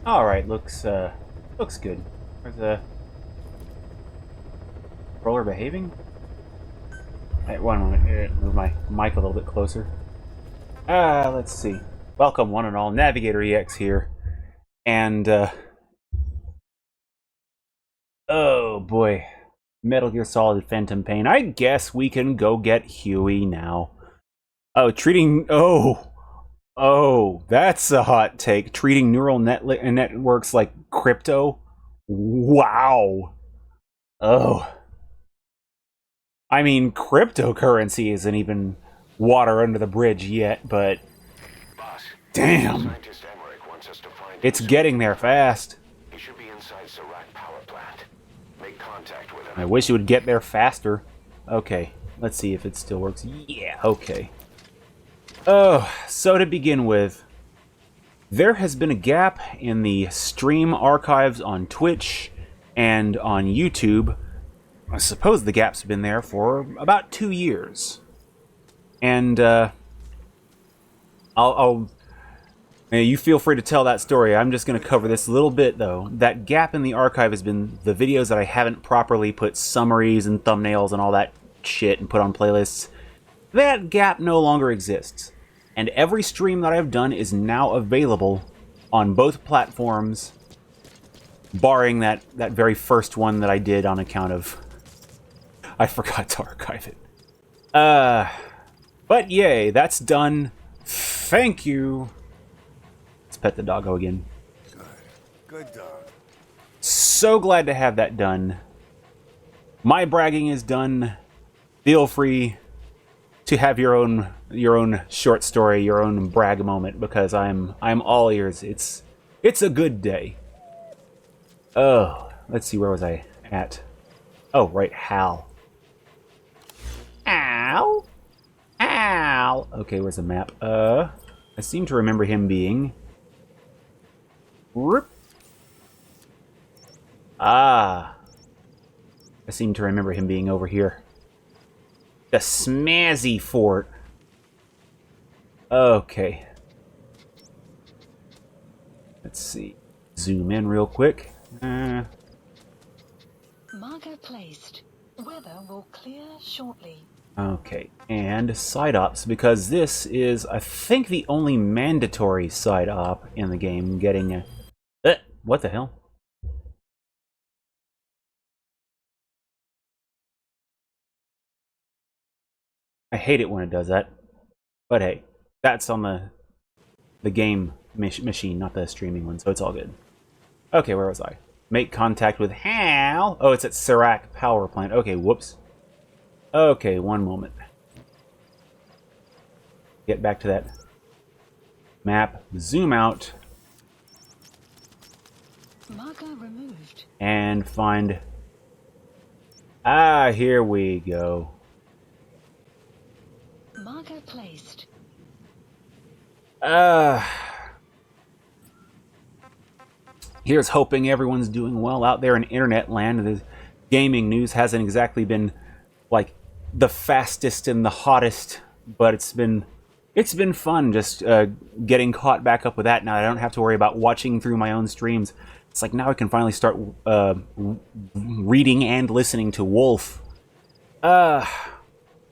Alright, looks good. There's a roller behaving? Hey, one moment, here, move my mic a little bit closer. Let's see. Welcome one and all, NavigatorEX here. And, oh boy. Metal Gear Solid Phantom Pain. I guess we can go get Huey now. Oh, Oh, that's a hot take. Treating neural networks like crypto? Wow. Oh. I mean, cryptocurrency isn't even water under the bridge yet, but... Boss, damn. It's getting there fast. He should be inside Serac power plant. Make contact with him. I wish it would get there faster. Okay, let's see if it still works. Yeah, okay. Oh, so to begin with, there has been a gap in the stream archives on Twitch and on YouTube. I suppose the gap's been there for about 2 years. And, you feel free to tell that story. I'm just going to cover this a little bit, though. That gap in the archive has been the videos that I haven't properly put summaries and thumbnails and all that shit and put on playlists. That gap no longer exists. And every stream that I've done is now available on both platforms, barring that very first one that I did on account of... I forgot to archive it. But yay, that's done. Thank you. Let's pet the doggo again. Good dog. So glad to have that done. My bragging is done. Feel free to have your own short story, your own brag moment, because I'm all ears. It's a good day. Oh, let's see, where was I at? Oh, right, Hal. Ow! Ow! Okay, where's the map? I seem to remember him being... Whoop. Ah. I seem to remember him being over here. The Smazzy Fort. Okay. Let's see. Zoom in real quick. Marker placed. Weather will clear shortly. Okay, and side ops, because this is, I think, the only mandatory side op in the game. Getting a... what the hell? I hate it when it does that. But hey, that's on the game machine, not the streaming one, so it's all good. Okay, where was I? Make contact with Hal. Oh, it's at Serac power plant. Okay, whoops. Okay, one moment. Get back to that map. Zoom out. Marker removed. And find... Ah, here we go. Marker placed. Here's hoping everyone's doing well out there in internet land. The gaming news hasn't exactly been like the fastest and the hottest, but it's been fun just getting caught back up with that. Now I don't have to worry about watching through my own streams. It's like now I can finally start reading and listening to Wolf. I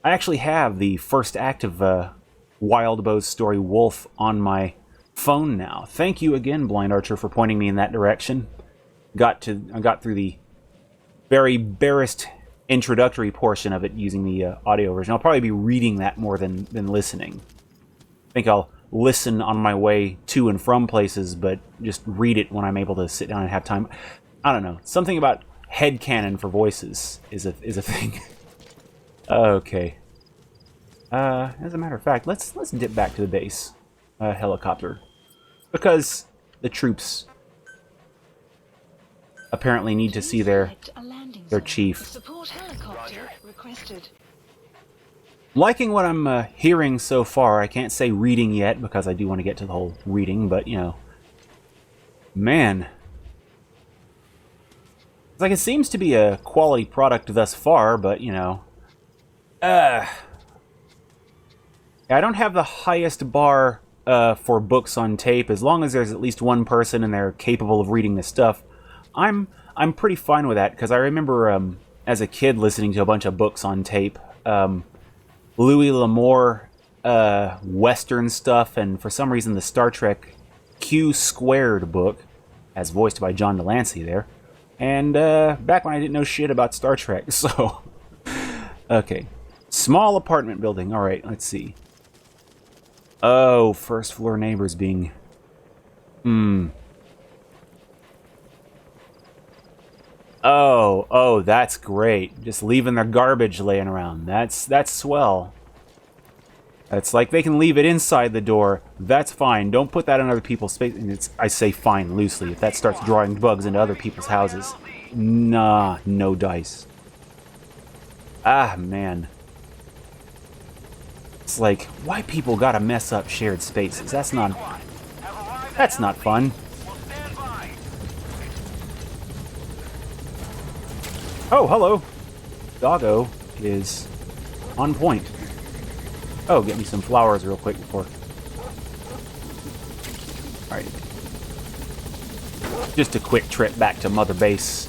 actually have the first act of Wild Bow's story Wolf on my phone now. Thank you again, Blind Archer, for pointing me in that direction. I got through the very barest introductory portion of it using the audio version. I'll probably be reading that more than listening. I think I'll listen on my way to and from places, but just read it when I'm able to sit down and have time. I don't know. Something about headcanon for voices is a thing. Okay. As a matter of fact, let's dip back to the base helicopter, because the troops apparently need to see their chief. Support helicopter requested. Liking what I'm hearing so far. I can't say reading yet because I do want to get to the whole reading, but you know, man, it's like it seems to be a quality product thus far, but you know, I don't have the highest bar for books on tape, as long as there's at least one person and they're capable of reading this stuff, I'm pretty fine with that, because I remember as a kid listening to a bunch of books on tape, Louis L'Amour Western stuff, and for some reason the Star Trek Q Squared book, as voiced by John Delancey there, and back when I didn't know shit about Star Trek, so... Okay. Small apartment building. Alright, let's see. Oh, first floor neighbors being... Oh, that's great. Just leaving their garbage laying around. That's swell. It's like they can leave it inside the door. That's fine. Don't put that in other people's space. And I say fine loosely. If that starts drawing bugs into other people's houses, nah, no dice. Ah, man. It's like, why people gotta mess up shared spaces? That's not fun. Oh, hello. Doggo is on point. Oh, get me some flowers real quick before. Alright. Just a quick trip back to Mother Base.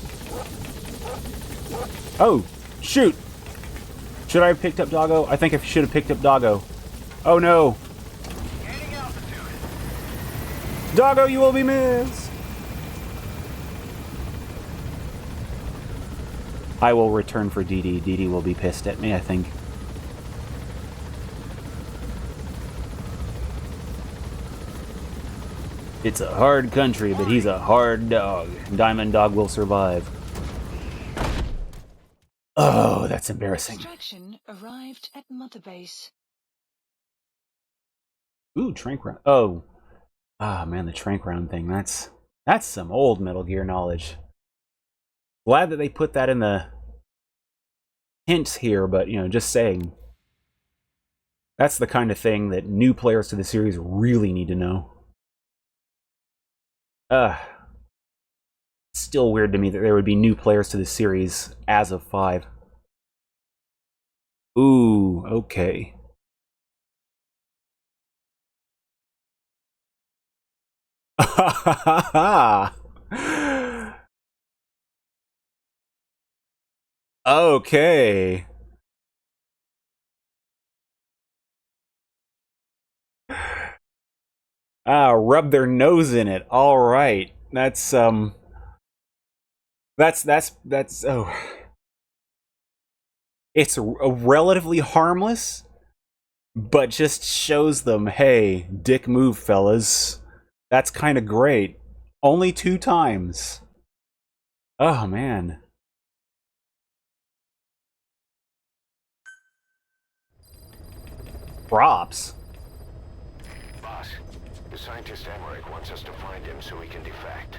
Oh, shoot! Should I have picked up Doggo? I think I should have picked up Doggo. Oh no! Doggo, you will be missed! I will return for Dee Dee. Dee Dee will be pissed at me, I think. It's a hard country, but he's a hard dog. Diamond Dog will survive. Oh, that's embarrassing. Extraction arrived at Mother Base. Ooh, trank round. Oh. Ah, man, the trank round thing. That's some old Metal Gear knowledge. Glad that they put that in the hints here, but, you know, just saying. That's the kind of thing that new players to the series really need to know. Still weird to me that there would be new players to the series as of 5. Ooh, okay. Okay. Rub their nose in it. All right. That's oh. It's relatively harmless, but just shows them, hey, dick move, fellas. That's kind of great. Only 2 times. Oh, man. Props. Boss, the scientist Emmerich wants us to find him so he can defect.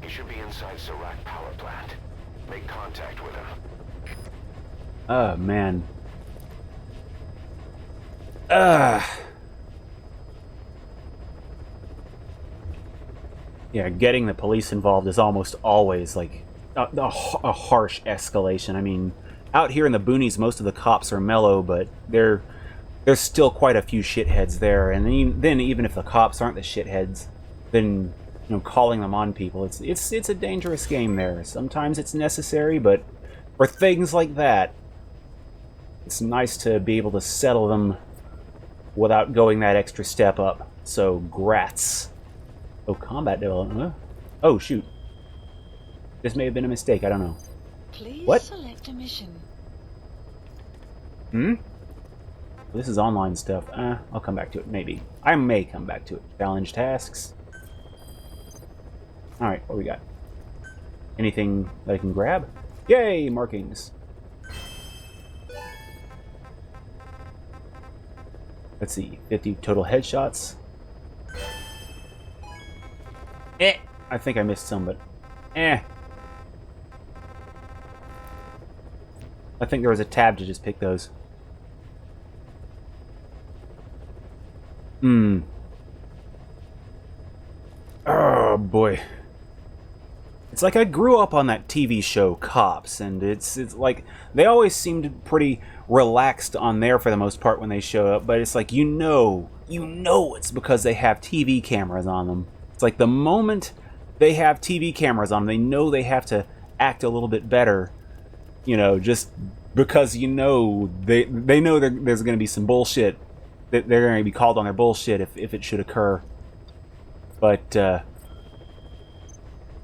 He should be inside Serac power plant. Make contact with him. Oh, man. Yeah, getting the police involved is almost always, like, a harsh escalation. I mean, out here in the boonies, most of the cops are mellow, but there's still quite a few shitheads there. And then even if the cops aren't the shitheads, then, you know, calling them on people, it's a dangerous game there. Sometimes it's necessary, but for things like that, it's nice to be able to settle them without going that extra step up. So, grats. Oh, combat development. Huh? Oh, shoot. This may have been a mistake. I don't know. Please What? select a mission. This is online stuff. I'll come back to it, maybe. I may come back to it. Challenge tasks. Alright, what we got? Anything that I can grab? Yay, markings. Let's see, 50 total headshots. I think I missed some, but I think there was a tab to just pick those. Oh boy. It's like I grew up on that TV show Cops, and it's like they always seemed pretty relaxed on there for the most part when they show up, but it's like, you know you know it's because they have TV cameras on them. It's like the moment they have TV cameras on them, they know they have to act a little bit better, you know, just because, you know, they know there's going to be some bullshit, that they're going to be called on their bullshit if it should occur. But,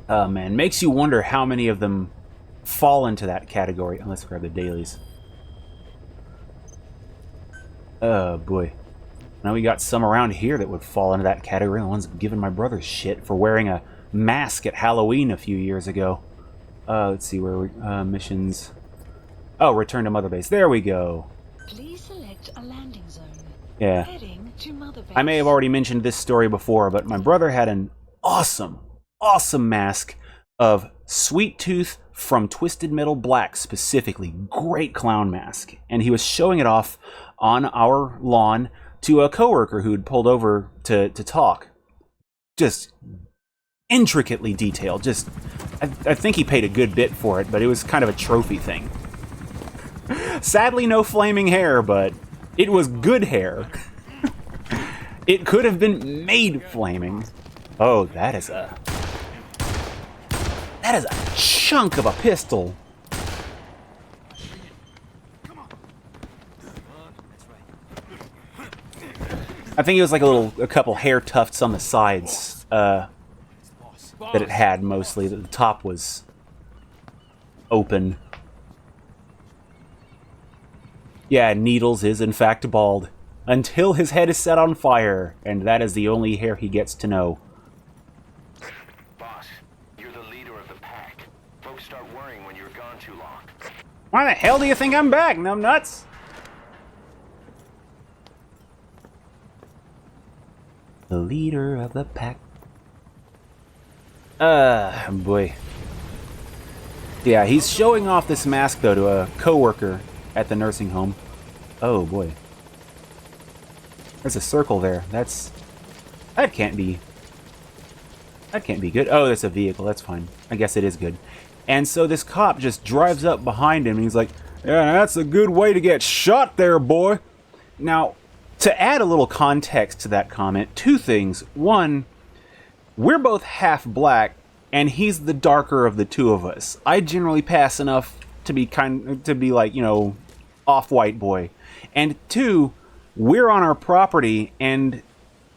oh man, makes you wonder how many of them fall into that category. Oh, let's grab the dailies. Oh boy. Now we got some around here that would fall into that category. The ones giving my brother shit for wearing a mask at Halloween a few years ago. Let's see where we missions. Oh, return to Mother Base. There we go. Please select a landing zone. Yeah. Heading to Mother Base. I may have already mentioned this story before, but my brother had an awesome mask of Sweet Tooth from Twisted Metal Black, specifically. Great clown mask. And he was showing it off on our lawn to a coworker who had pulled over to talk. Just intricately detailed. Just, I think he paid a good bit for it, but it was kind of a trophy thing. Sadly, no flaming hair, but it was good hair. It could have been made flaming. Oh, that is a chunk of a pistol. I think it was like a couple hair tufts on the sides that it had mostly. The top was open. Yeah, Needles is in fact bald. Until his head is set on fire, and that is the only hair he gets to know. Boss, you're the leader of the pack. Folks start worrying when you're gone too long. Why the hell do you think I'm back, numbnuts? The leader of the pack. Boy. Yeah, he's showing off this mask, though, to a coworker at the nursing home. Oh, boy. There's a circle there. That can't be good. Oh, that's a vehicle. That's fine. I guess it is good. And so this cop just drives up behind him, and he's like, yeah, that's a good way to get shot there, boy. Now, to add a little context to that comment, two things. One, we're both half black, and he's the darker of the two of us. I generally pass enough to be like, you know, off-white boy. And two, we're on our property, and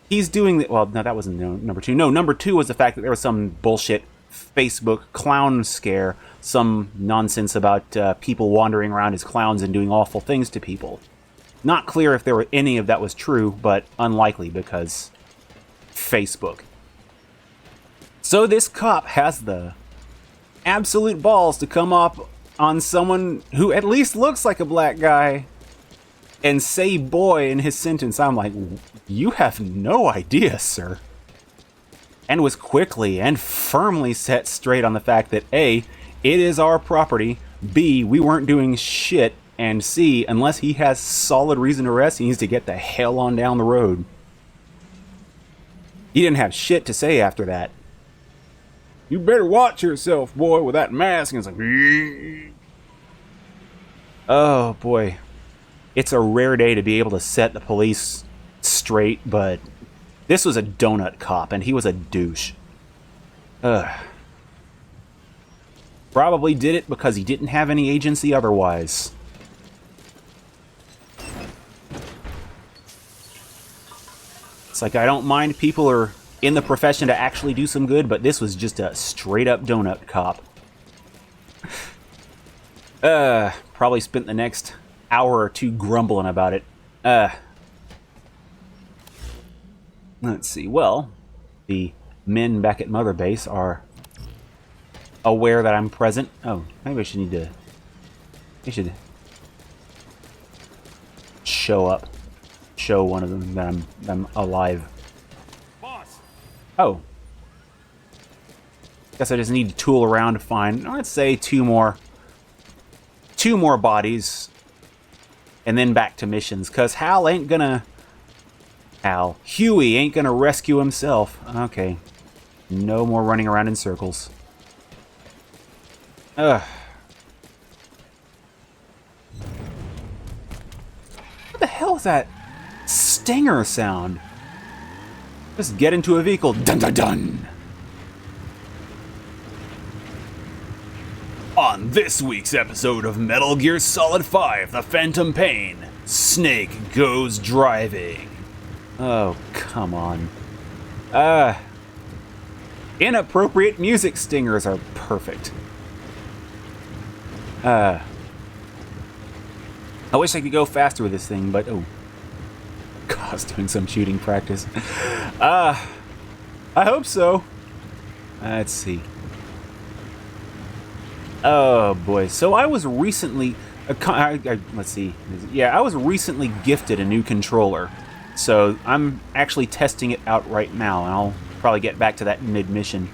he's doing well, no, that wasn't number two. No, number two was the fact that there was some bullshit Facebook clown scare, some nonsense about people wandering around as clowns and doing awful things to people. Not clear if there were any of that was true, but unlikely because Facebook. So this cop has the absolute balls to come up on someone who at least looks like a black guy and say boy in his sentence. I'm like, you have no idea, sir. And was quickly and firmly set straight on the fact that A, it is our property, B, we weren't doing shit, and C, unless he has solid reason to arrest, he needs to get the hell on down the road. He didn't have shit to say after that. You better watch yourself, boy, with that mask. And it's like, oh boy. It's a rare day to be able to set the police straight, but this was a donut cop, and he was a douche. Probably did it because he didn't have any agency otherwise. It's like, I don't mind people are in the profession to actually do some good, but this was just a straight-up donut cop. Probably spent the next hour or two grumbling about it. Let's see. Well, the men back at Mother Base are aware that I'm present. Oh, maybe I should show up. Show one of them that I'm alive. Boss. Oh. Guess I just need to tool around to find, let's say, two more bodies. And then back to missions, because Huey ain't gonna rescue himself. Okay. No more running around in circles. Ugh. What the hell is that stinger sound. Just get into a vehicle. Dun dun dun. On this week's episode of Metal Gear Solid 5, The Phantom Pain, Snake goes driving. Oh, come on. Inappropriate music stingers are perfect. I wish I could go faster with this thing, but oh. God, I was doing some shooting practice. I hope so. Let's see. Oh boy, so I was recently, let's see, yeah, I was recently gifted a new controller, so I'm actually testing it out right now, and I'll probably get back to that mid-mission.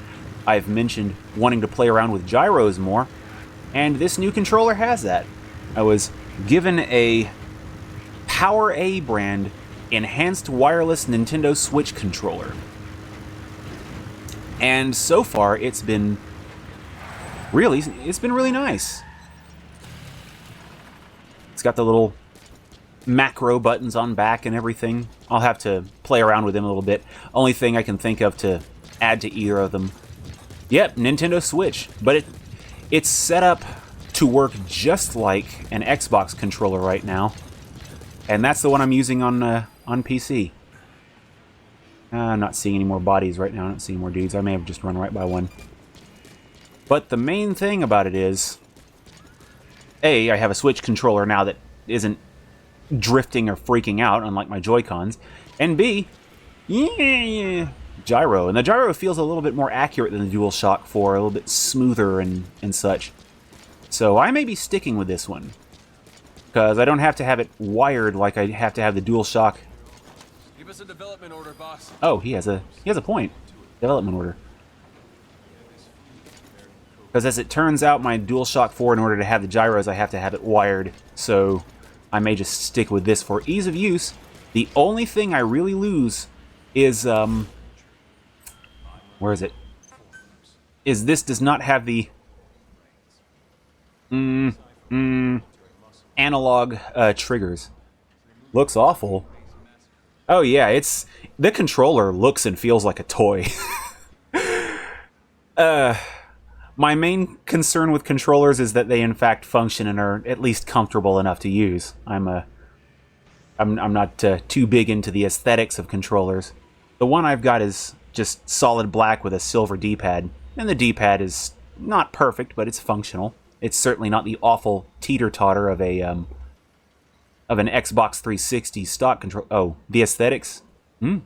I've mentioned wanting to play around with gyros more, and this new controller has that. I was given a Power A brand enhanced wireless Nintendo Switch controller, and so far it's been really nice. It's got the little macro buttons on back and everything. I'll have to play around with them a little bit. Only thing I can think of to add to either of them. Yep, Nintendo Switch, but it's set up to work just like an Xbox controller right now, and that's the one I'm using on PC. I'm not seeing any more bodies right now. I don't see any more dudes. I may have just run right by one. But the main thing about it is, A, I have a Switch controller now that isn't drifting or freaking out, unlike my Joy-Cons. And B, yeah, gyro. And the gyro feels a little bit more accurate than the DualShock 4, a little bit smoother and such. So I may be sticking with this one, because I don't have to have it wired like I have to have the DualShock. Give us a development order, boss. Oh, he has a point. Development order. Because as it turns out, my DualShock 4, in order to have the gyros, I have to have it wired. So I may just stick with this for ease of use. The only thing I really lose is, where is it? Is this does not have the analog triggers. Looks awful. Oh yeah, the controller looks and feels like a toy. My main concern with controllers is that they in fact function and are at least comfortable enough to use. I'm not too big into the aesthetics of controllers. The one I've got is just solid black with a silver D-pad, and the D-pad is not perfect, but it's functional. It's certainly not the awful teeter-totter of an Xbox 360 stock control. Oh, the aesthetics? Oh,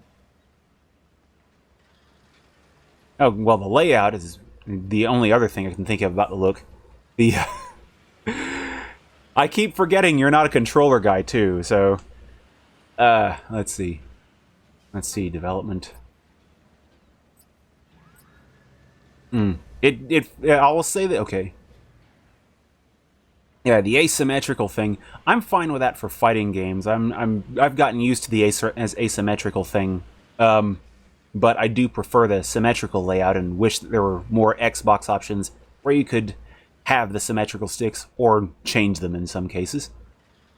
well, the layout is the only other thing I can think of about the look. I keep forgetting you're not a controller guy too, so let's see. Development. I will say that, okay. Yeah, the asymmetrical thing. I'm fine with that for fighting games. I've gotten used to the asymmetrical thing. But I do prefer the symmetrical layout and wish that there were more Xbox options where you could have the symmetrical sticks or change them in some cases.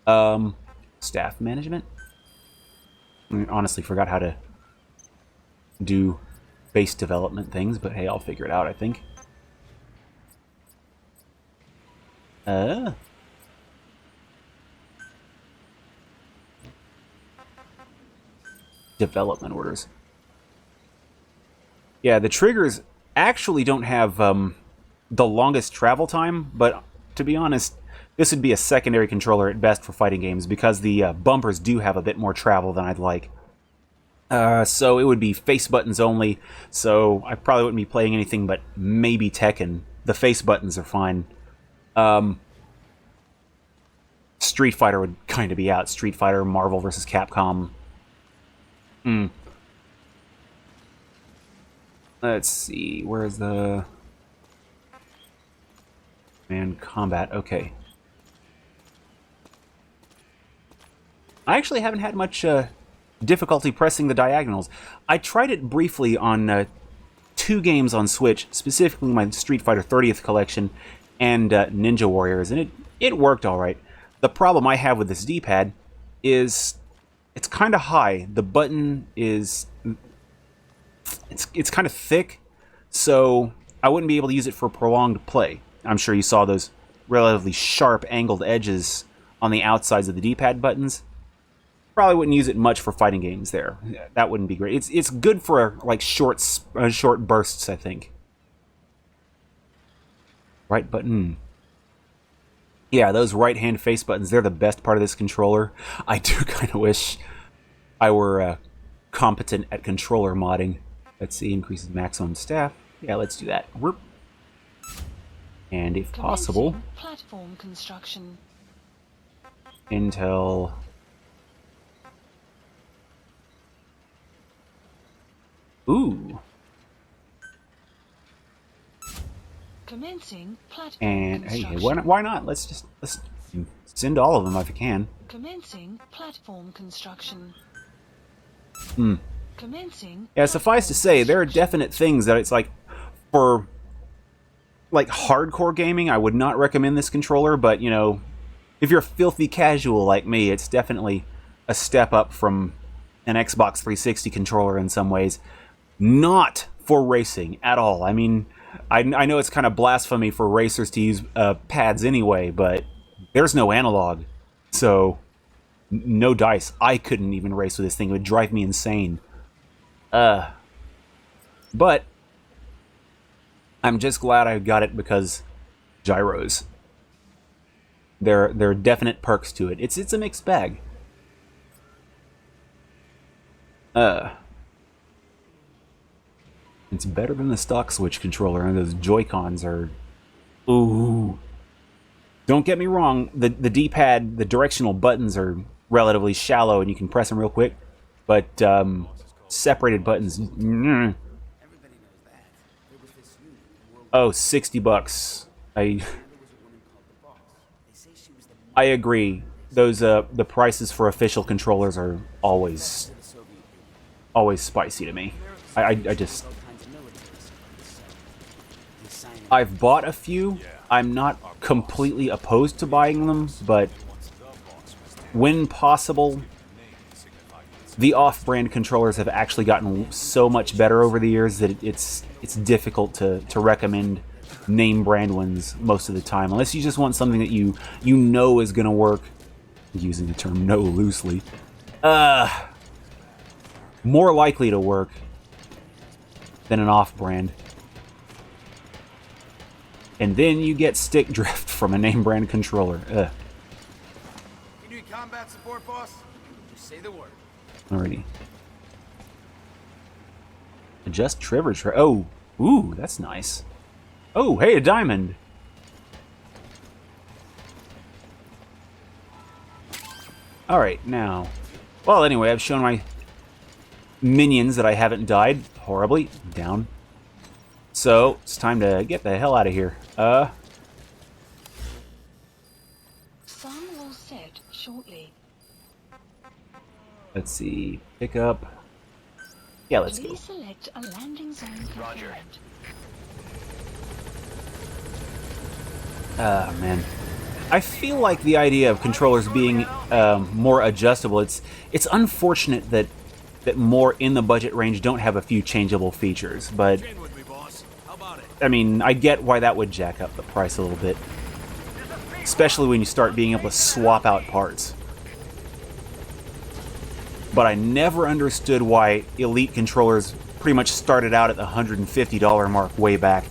Staff management? I honestly forgot how to do base development things, but hey, I'll figure it out, I think. Development orders. Yeah, the triggers actually don't have the longest travel time, but to be honest, this would be a secondary controller at best for fighting games because the bumpers do have a bit more travel than I'd like. So it would be face buttons only, so I probably wouldn't be playing anything but maybe Tekken. The face buttons are fine. Street Fighter would kind of be out. Street Fighter, Marvel vs. Capcom. Let's see, where's the... Man, combat, okay. I actually haven't had much difficulty pressing the diagonals. I tried it briefly on 2 games on Switch, specifically my Street Fighter 30th collection and Ninja Warriors, and it worked alright. The problem I have with this D-pad is it's kind of high. The button is it's kind of thick, so I wouldn't be able to use it for prolonged play. I'm sure you saw those relatively sharp angled edges on the outsides of the D-pad buttons. Probably wouldn't use it much for fighting games there. That wouldn't be great. It's good for like short bursts, I think. Right button. Yeah, those right-hand face buttons, they're the best part of this controller. I do kind of wish I were competent at controller modding. Let's see, increases maximum staff. Yeah, let's do that. And if possible, Platform construction. Intel. Ooh. Commencing platform And hey, construction. why not? Let's send all of them if I can. Commencing platform construction. Commencing. Yeah, suffice to say, there are definite things that it's like, for like hardcore gaming, I would not recommend this controller, but you know, if you're filthy casual like me, it's definitely a step up from an Xbox 360 controller in some ways. Not for racing at all. I mean, I know it's kind of blasphemy for racers to use pads anyway, but there's no analog, so no dice. I couldn't even race with this thing. It would drive me insane. But I'm just glad I got it because gyros. There are definite perks to it. It's a mixed bag. It's better than the stock Switch controller, and those Joy-Cons are... Ooh. Don't get me wrong, the D-pad, the directional buttons are relatively shallow, and you can press them real quick, but separated buttons... Oh, $60. I agree. Those the prices for official controllers are always spicy to me. I just... I've bought a few. I'm not completely opposed to buying them, but when possible, the off-brand controllers have actually gotten so much better over the years that it's difficult to recommend name brand ones most of the time, unless you just want something that you know is going to work. Using the term "know" loosely, more likely to work than an off-brand. And then you get stick drift from a name brand controller. You need combat support, boss? Just say the word. Alrighty. Adjust trigger. Oh, ooh, that's nice. Oh, hey, a diamond. Alright, now. Well, anyway, I've shown my minions that I haven't died horribly. Down. So, it's time to get the hell out of here. Sun will set shortly. Let's see. Pick up. Yeah, let's go. Please select a landing zone Roger. confirmed. Man. I feel like the idea of controllers being more adjustable, it's unfortunate that more in the budget range don't have a few changeable features, but In with me, boss. How about it? I mean, I get why that would jack up the price a little bit. Especially when you start being able to swap out parts. But I never understood why Elite controllers pretty much started out at the $150 mark way back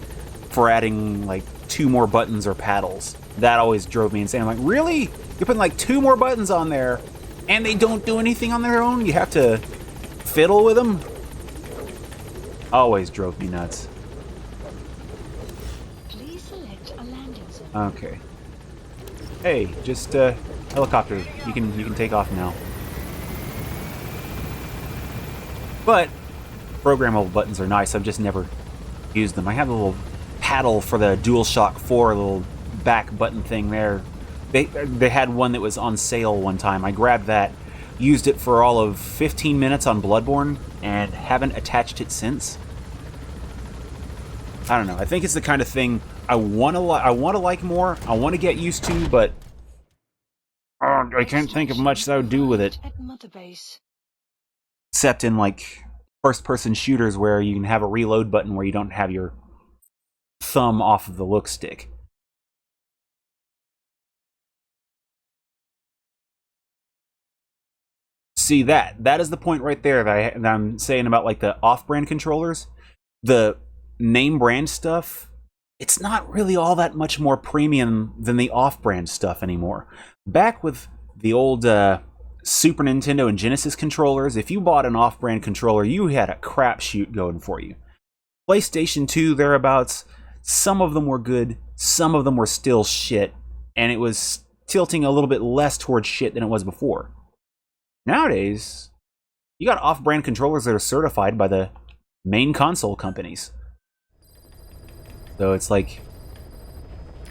for adding like 2 more buttons or paddles. That always drove me insane. I'm like, really? You're putting like 2 more buttons on there and they don't do anything on their own? You have to fiddle with them? Always drove me nuts. Please select a landing zone. Okay. Hey, just helicopter. You can take off now. But programmable buttons are nice. I've just never used them. I have a little paddle for the DualShock 4 little back button thing there. They had one that was on sale one time. I grabbed that, used it for all of 15 minutes on Bloodborne, and haven't attached it since. I don't know. I think it's the kind of thing I want to like more. I want to get used to, but I can't think of much that I would do with it. At Mother Base. Except in, like, first-person shooters where you can have a reload button where you don't have your thumb off of the look stick. See, that is the point right there that I'm saying about, like, the off-brand controllers. The name brand stuff, it's not really all that much more premium than the off-brand stuff anymore. Back with the old Super Nintendo and Genesis controllers, if you bought an off-brand controller, you had a crapshoot going for you. PlayStation 2, thereabouts, some of them were good, some of them were still shit, and it was tilting a little bit less towards shit than it was before. Nowadays, you got off-brand controllers that are certified by the main console companies. So it's like,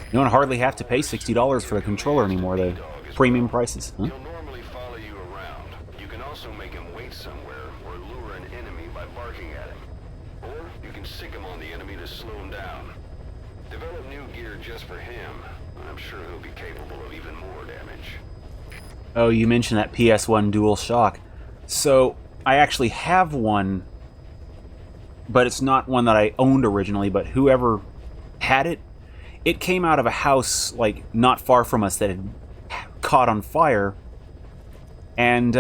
you don't hardly have to pay $60 for the controller anymore, the premium prices. Huh? He'll normally follow you around. You can also make him wait somewhere or lure an enemy by barking at him. Or you can sick him on the enemy to slow him down. Develop new gear just for him. I'm sure he'll be capable of even more damage. Oh, you mentioned that PS1 Dual Shock. So, I actually have one, but it's not one that I owned originally, but whoever had it, it came out of a house, like, not far from us that had caught on fire, and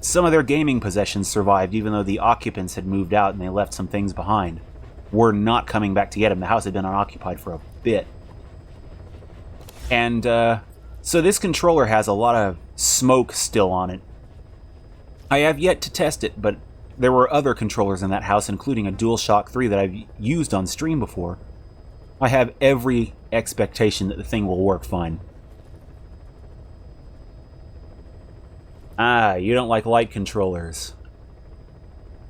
some of their gaming possessions survived, even though the occupants had moved out and they left some things behind. We're not coming back to get them. The house had been unoccupied for a bit. And, so this controller has a lot of smoke still on it. I have yet to test it, but there were other controllers in that house, including a DualShock 3 that I've used on stream before. I have every expectation that the thing will work fine. Ah, you don't like light controllers.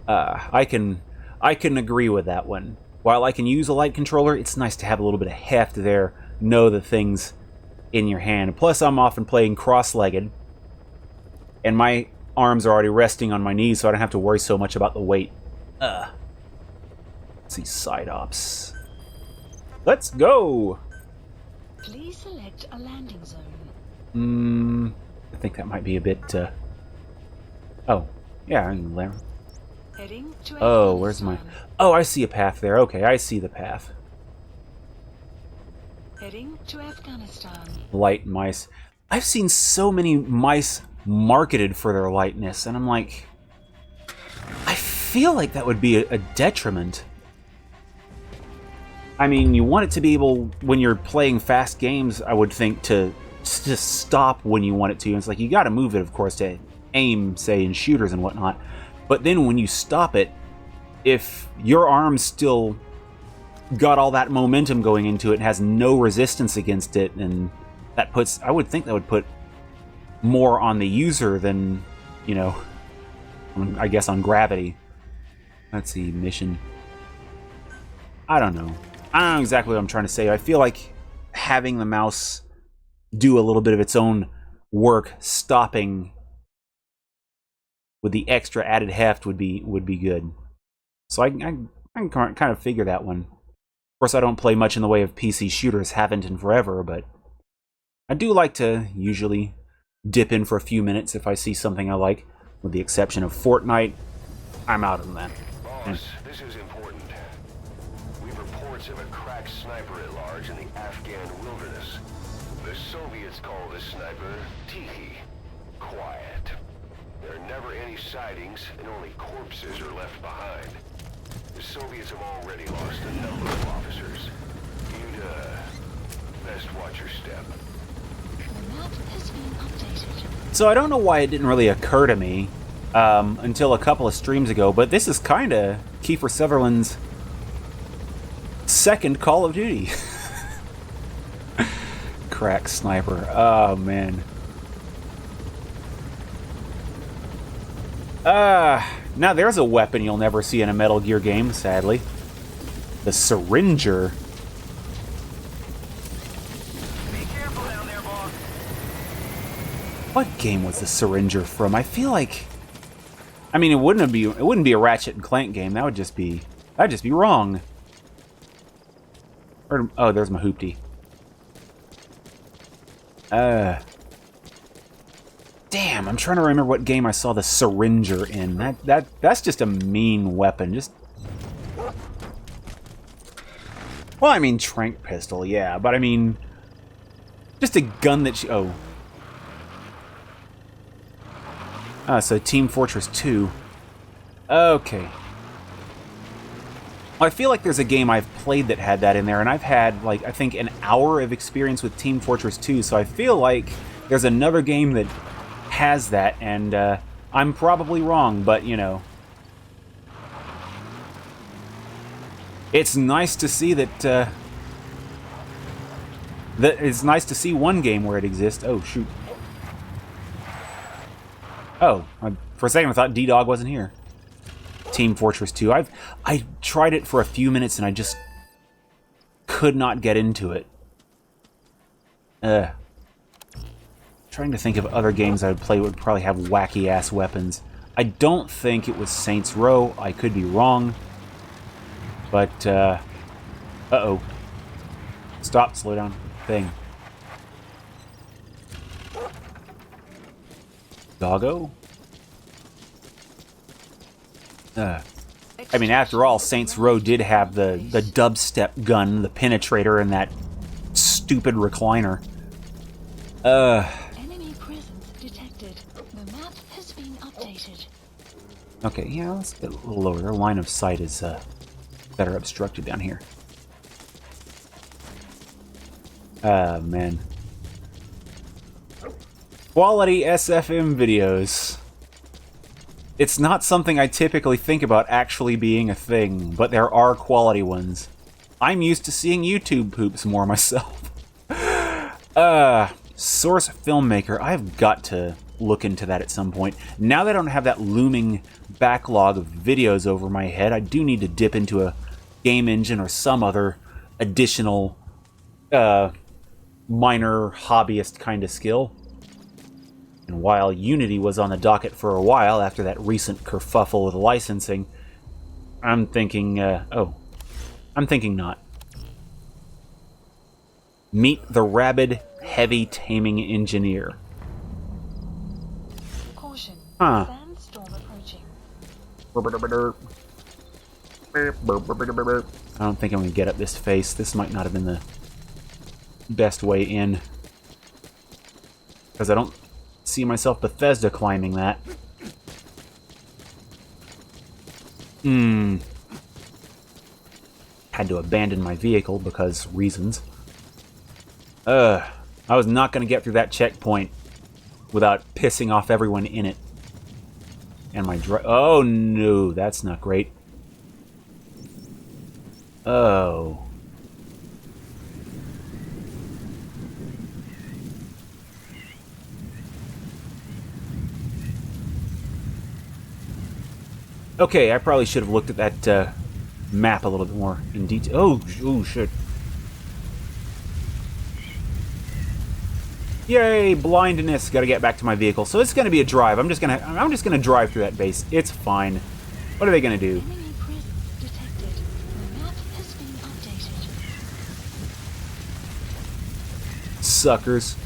I can agree with that one. While I can use a light controller, it's nice to have a little bit of heft there, know the things in your hand. Plus, I'm often playing cross-legged, and my arms are already resting on my knees, so I don't have to worry so much about the weight. Let's see, side ops. Let's go! Please select a landing zone. I think that might be a bit, Oh, yeah, I can land. Heading to Oh, where's my... Afghanistan. Oh, I see a path there. Okay, I see the path. Heading to Afghanistan. Light mice. I've seen so many mice marketed for their lightness, and I'm like... I feel like that would be a detriment. I mean, you want it to be able, when you're playing fast games, I would think, to just stop when you want it to. And it's like, you gotta move it, of course, to aim, say, in shooters and whatnot. But then when you stop it, if your arm's still got all that momentum going into it and has no resistance against it, and that puts, I would think that would put more on the user than, you know, I guess on gravity. Let's see, mission. I don't know exactly what I'm trying to say. I feel like having the mouse do a little bit of its own work, stopping with the extra added heft would be good. So I can kind of figure that one. Of course, I don't play much in the way of PC shooters, haven't in forever, but I do like to usually dip in for a few minutes if I see something I like, with the exception of Fortnite. I'm out on that. Boss, this is important. We've reports of a crack sniper at large in the Afghan wilderness. The Soviets call this sniper Tiki. Quiet. There are never any sightings, and only corpses are left behind. The Soviets have already lost a number of officers. You'd, best watch your step. The map has been updated. So I don't know why it didn't really occur to me until a couple of streams ago, but this is kind of Kiefer Sutherland's second Call of Duty. Crack sniper. Oh, man. Now there's a weapon you'll never see in a Metal Gear game, sadly. The Syringer. Be careful down there, boss. What game was the Syringer from? I feel like... I mean, it wouldn't be a Ratchet and Clank game. That'd just be wrong. Or, oh, there's my hoopty. Damn, I'm trying to remember what game I saw the syringer in. That's just a mean weapon. Just. Well, I mean, tranq pistol, yeah, but I mean, just a gun that so Team Fortress 2. Okay. I feel like there's a game I've played that had that in there, and I've had, like, I think an hour of experience with Team Fortress 2, so I feel like there's another game that has that, and I'm probably wrong, but, you know. It's nice to see that, it's nice to see one game where it exists. Oh, shoot. Oh, for a second I thought D-Dog wasn't here. Team Fortress 2. I tried it for a few minutes and I just could not get into it. Trying to think of other games I would play would probably have wacky-ass weapons. I don't think it was Saints Row. I could be wrong. But, uh-oh. Stop, slow down. Thing. Doggo? I mean, after all, Saints Row did have the dubstep gun, the penetrator, and that stupid recliner. Enemy presence detected. The map has been updated. Okay, yeah, let's get a little lower. Their line of sight is better obstructed down here. Man. Quality SFM videos. It's not something I typically think about actually being a thing, but there are quality ones. I'm used to seeing YouTube poops more myself. Source filmmaker. I've got to look into that at some point. Now that I don't have that looming backlog of videos over my head, I do need to dip into a game engine or some other additional minor hobbyist kind of skill. And while Unity was on the docket for a while after that recent kerfuffle with licensing, I'm thinking, I'm thinking not. Meet the rabid, heavy taming engineer. Caution. Sandstorm approaching. I don't think I'm going to get up this face. This might not have been the best way in. Because I don't see myself Bethesda climbing that. Had to abandon my vehicle because reasons. I was not going to get through that checkpoint without pissing off everyone in it. And my oh no, that's not great. Oh. Okay, I probably should have looked at that map a little bit more in detail. Oh, shit. Yay, blindness. Got to get back to my vehicle. So it's going to be a drive. I'm just going to drive through that base. It's fine. What are they going to do? Enemy presence detected. The map has been updated. Suckers.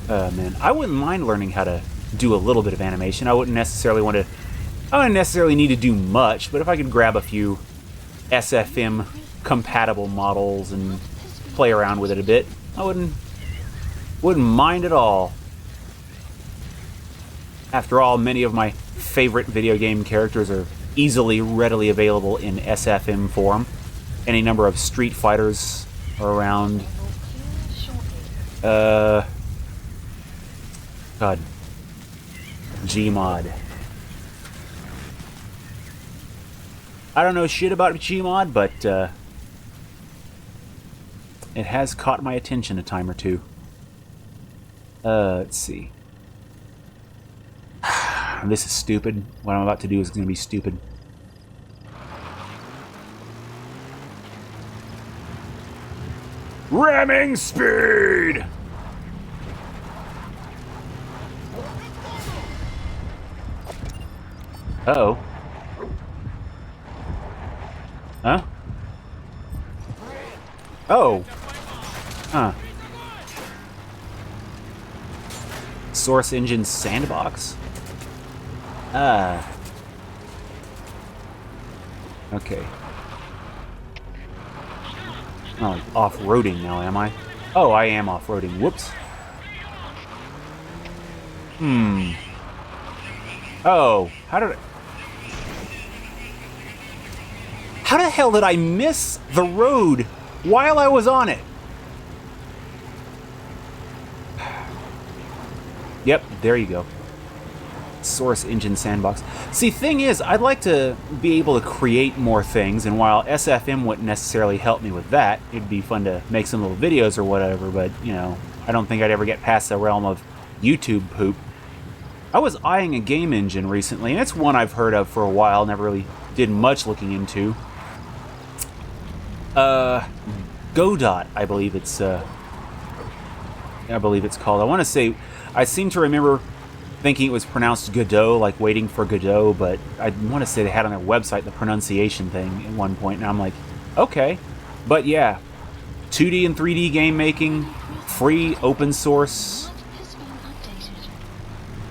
Man, I wouldn't mind learning how to do a little bit of animation. I wouldn't necessarily need to do much, but if I could grab a few SFM compatible models and play around with it a bit, I wouldn't mind at all. After all, many of my favorite video game characters are readily available in SFM form. Any number of Street Fighters are around. God. Gmod. I don't know shit about Gmod, but it has caught my attention a time or two. Let's see. This is stupid. What I'm about to do is going to be stupid. Ramming speed! Uh-oh. Huh? Oh. Huh. Source Engine Sandbox? Okay. I'm like off-roading now, am I? Oh, I am off-roading. Whoops. Oh, how the hell did I miss the road while I was on it? Yep, there you go. Source Engine Sandbox. See, thing is, I'd like to be able to create more things, and while SFM wouldn't necessarily help me with that, it'd be fun to make some little videos or whatever, but, you know, I don't think I'd ever get past the realm of YouTube poop. I was eyeing a game engine recently, and it's one I've heard of for a while, never really did much looking into. Godot, I believe it's called. I want to say, I seem to remember thinking it was pronounced Godot, like waiting for Godot, but I want to say they had on their website the pronunciation thing at one point, and I'm like, okay. But yeah, 2D and 3D game making, free, open source.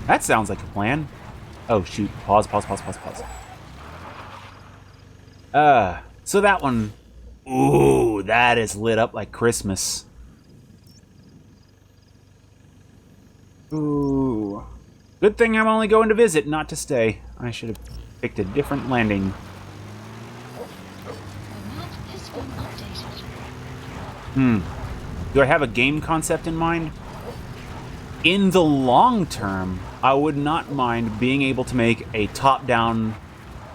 That sounds like a plan. Oh shoot, pause. So that one, ooh, that is lit up like Christmas. Ooh. Good thing I'm only going to visit, not to stay. I should have picked a different landing. Do I have a game concept in mind? In the long term, I would not mind being able to make a top-down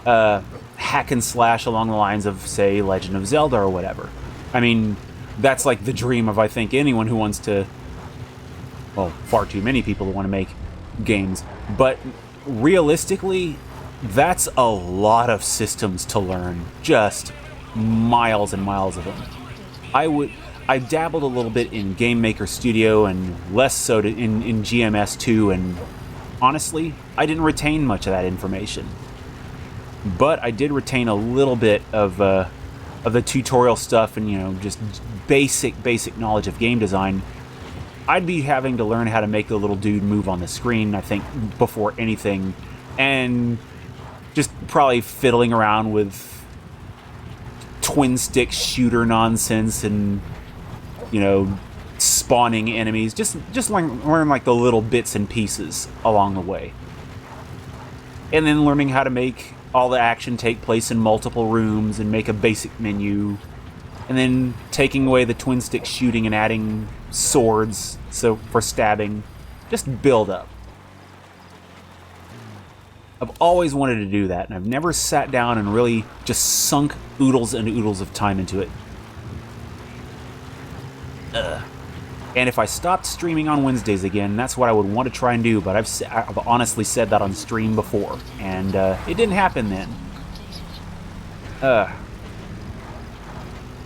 hack and slash along the lines of, say, Legend of Zelda or whatever. I mean, that's like the dream of, I think, anyone who wants to... Well, far too many people who want to make games. But realistically, that's a lot of systems to learn. Just miles and miles of them. I dabbled a little bit in Game Maker Studio and less so in GMS2, and honestly, I didn't retain much of that information. But I did retain a little bit of the tutorial stuff and, you know, just basic knowledge of game design. I'd be having to learn how to make the little dude move on the screen, I think, before anything, and just probably fiddling around with twin-stick shooter nonsense and, you know, spawning enemies. Just learn like the little bits and pieces along the way. And then learning how to make all the action take place in multiple rooms and make a basic menu. And then taking away the twin-stick shooting and adding swords so for stabbing. Just build up. I've always wanted to do that, and I've never sat down and really just sunk oodles and oodles of time into it. And if I stopped streaming on Wednesdays again, that's what I would want to try and do, but I've honestly said that on stream before, and it didn't happen then.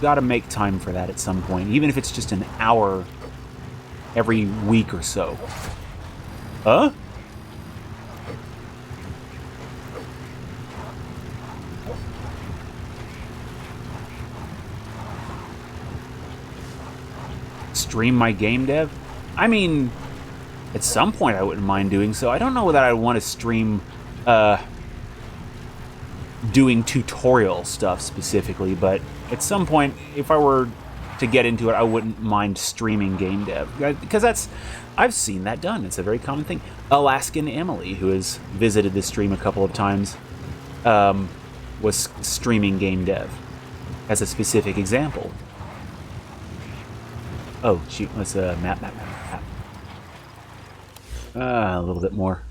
Gotta make time for that at some point, even if it's just an hour every week or so. Huh? Stream my game dev? I mean, at some point I wouldn't mind doing so. I don't know that I want to stream doing tutorial stuff specifically, but at some point, if I were to get into it, I wouldn't mind streaming game dev, because I've seen that done. It's a very common thing. Alaskan Emily, who has visited this stream a couple of times, was streaming game dev as a specific example. Oh shoot, let's map. A little bit more.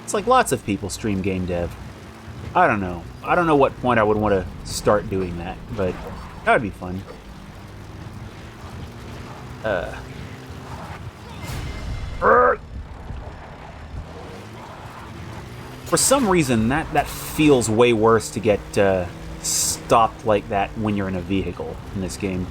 It's like lots of people stream game dev. I don't know. I don't know what point I would want to start doing that, but that would be fun. For some reason, that feels way worse to get stopped like that when you're in a vehicle in this game.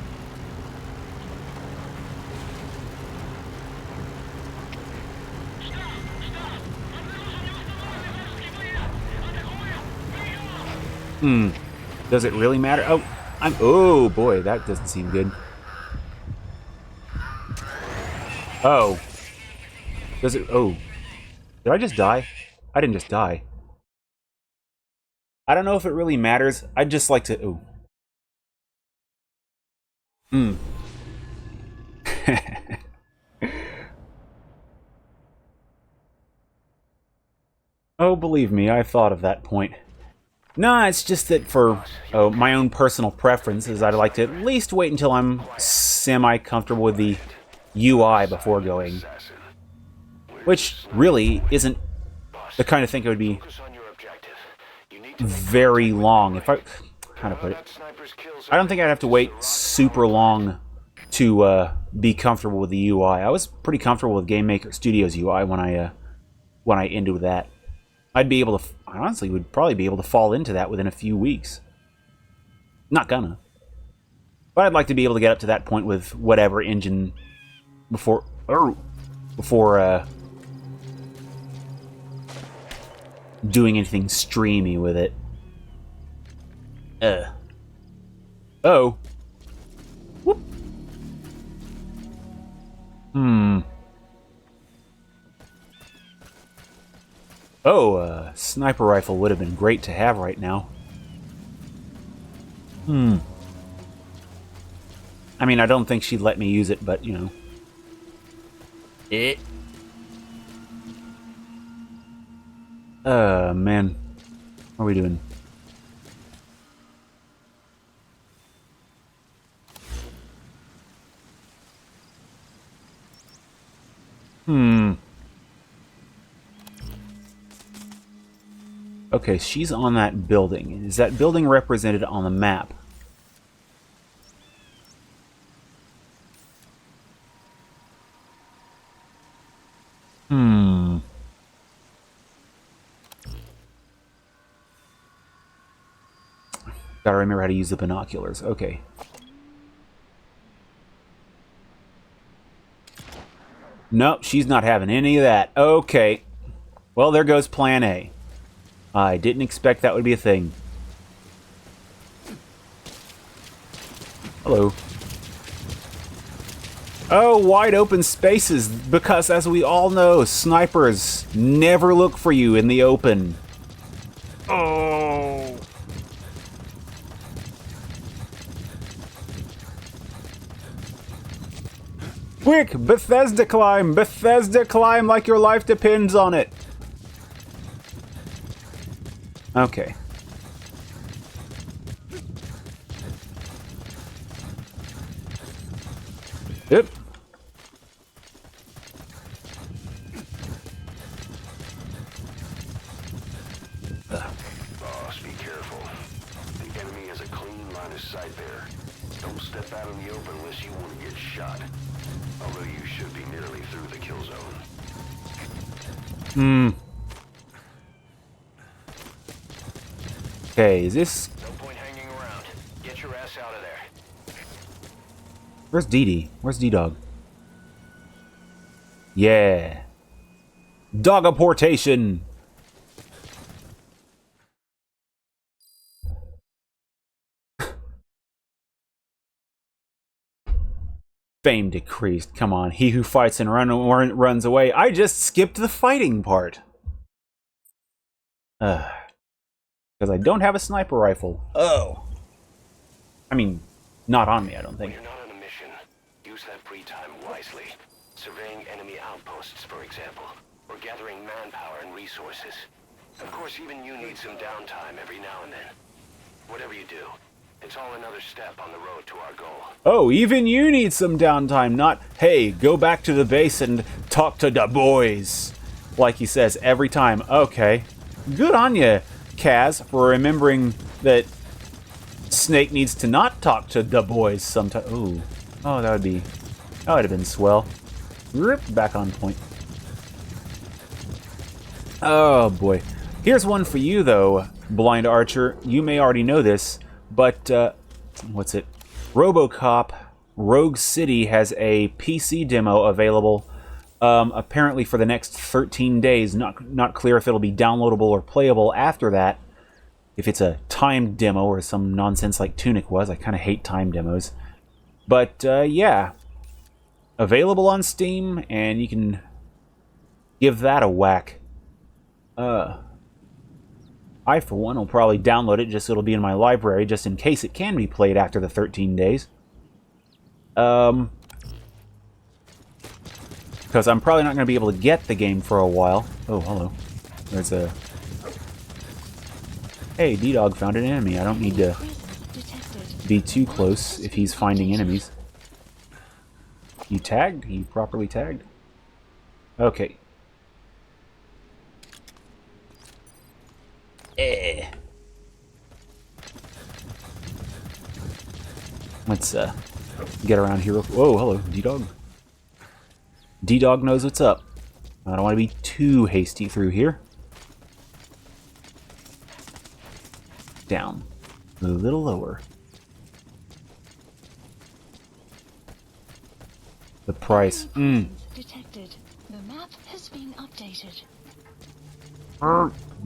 Does it really matter? Oh boy, that doesn't seem good. Oh. Does it... Oh. Did I just die? I didn't just die. I don't know if it really matters. I'd just like to... Oh. Hmm. Oh, believe me, I thought of that point. Nah, it's just that for my own personal preferences, I'd like to at least wait until I'm semi-comfortable with the UI before going. Which really isn't the kind of thing it would be very long. If I... How to put it? I don't think I'd have to wait super long to be comfortable with the UI. I was pretty comfortable with Game Maker Studios UI when I ended with that. I'd be able to... I honestly would probably be able to fall into that within a few weeks. Not gonna. But I'd like to be able to get up to that point with whatever engine before doing anything streamy with it. Oh. Whoop. Oh, a sniper rifle would have been great to have right now. I mean, I don't think she'd let me use it, but, you know. Man. What are we doing? Okay, she's on that building. Is that building represented on the map? Gotta remember how to use the binoculars. Okay. Nope, she's not having any of that. Okay. Well, there goes plan A. I didn't expect that would be a thing. Hello. Oh, wide open spaces, because as we all know, snipers never look for you in the open. Oh. Quick, Bethesda climb! Bethesda climb like your life depends on it! Okay. Yep. Boss, be careful. The enemy has a clean line of sight there. Don't step out in the open unless you want to get shot. Although you should be nearly through the kill zone. Okay, is this... No point hanging around. Get your ass out of there. Where's Dee Dee? Where's D-Dog? Yeah. Dogaportation! Fame decreased. Come on, he who fights and runs away. I just skipped the fighting part. Because I don't have a sniper rifle. Oh. I mean, not on me, I don't think. When you're not on a mission, use that free time wisely. Surveying enemy outposts, for example, or gathering manpower and resources. Of course, even you need some downtime every now and then. Whatever you do, it's all another step on the road to our goal. Oh, even you need some downtime, not, hey, go back to the base and talk to the boys. Like he says every time. Okay. Good on you, Kaz, for remembering that Snake needs to not talk to the boys sometime. Ooh. Oh, that would have been swell. Rip, back on point. Oh, boy. Here's one for you, though, Blind Archer. You may already know this, but, what's it? RoboCop Rogue City has a PC demo available, apparently for the next 13 days. Not clear if it'll be downloadable or playable after that. If it's a timed demo or some nonsense like Tunic was. I kind of hate timed demos. But, yeah. available on Steam, and you can give that a whack. I, for one, will probably download it just so it'll be in my library, just in case it can be played after the 13 days. Because I'm probably not going to be able to get the game for a while. Oh, hello. There's a... Hey, D-Dog found an enemy. I don't need to be too close if he's finding enemies. You tagged? You properly tagged? Okay. Let's get around here. Whoa, hello, D-Dog. D-Dog knows what's up. I don't want to be too hasty through here. Down. A little lower. The price. Detected. The map has been updated.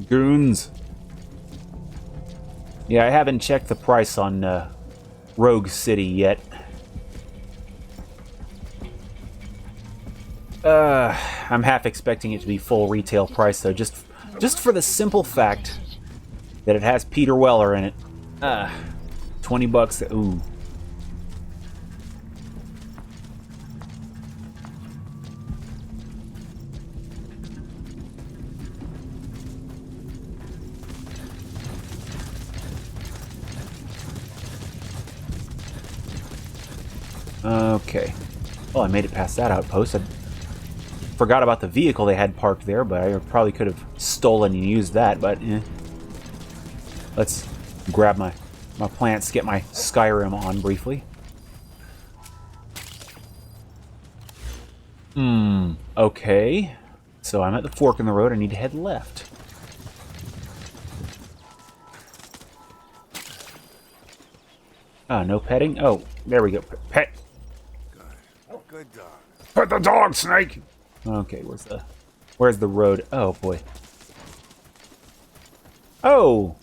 Goons. Yeah, I haven't checked the price on Rogue City yet. I'm half expecting it to be full retail price though, just for the simple fact that it has Peter Weller in it. $20. Ooh. Okay. Well, I made it past that outpost. I forgot about the vehicle they had parked there, but I probably could have stolen and used that, but Let's grab my plants, get my Skyrim on briefly. Okay. So I'm at the fork in the road. I need to head left. No petting? Oh, there we go. Pet. Good dog. Pet the dog, Snake! Okay, where's the road? Oh, boy. Oh!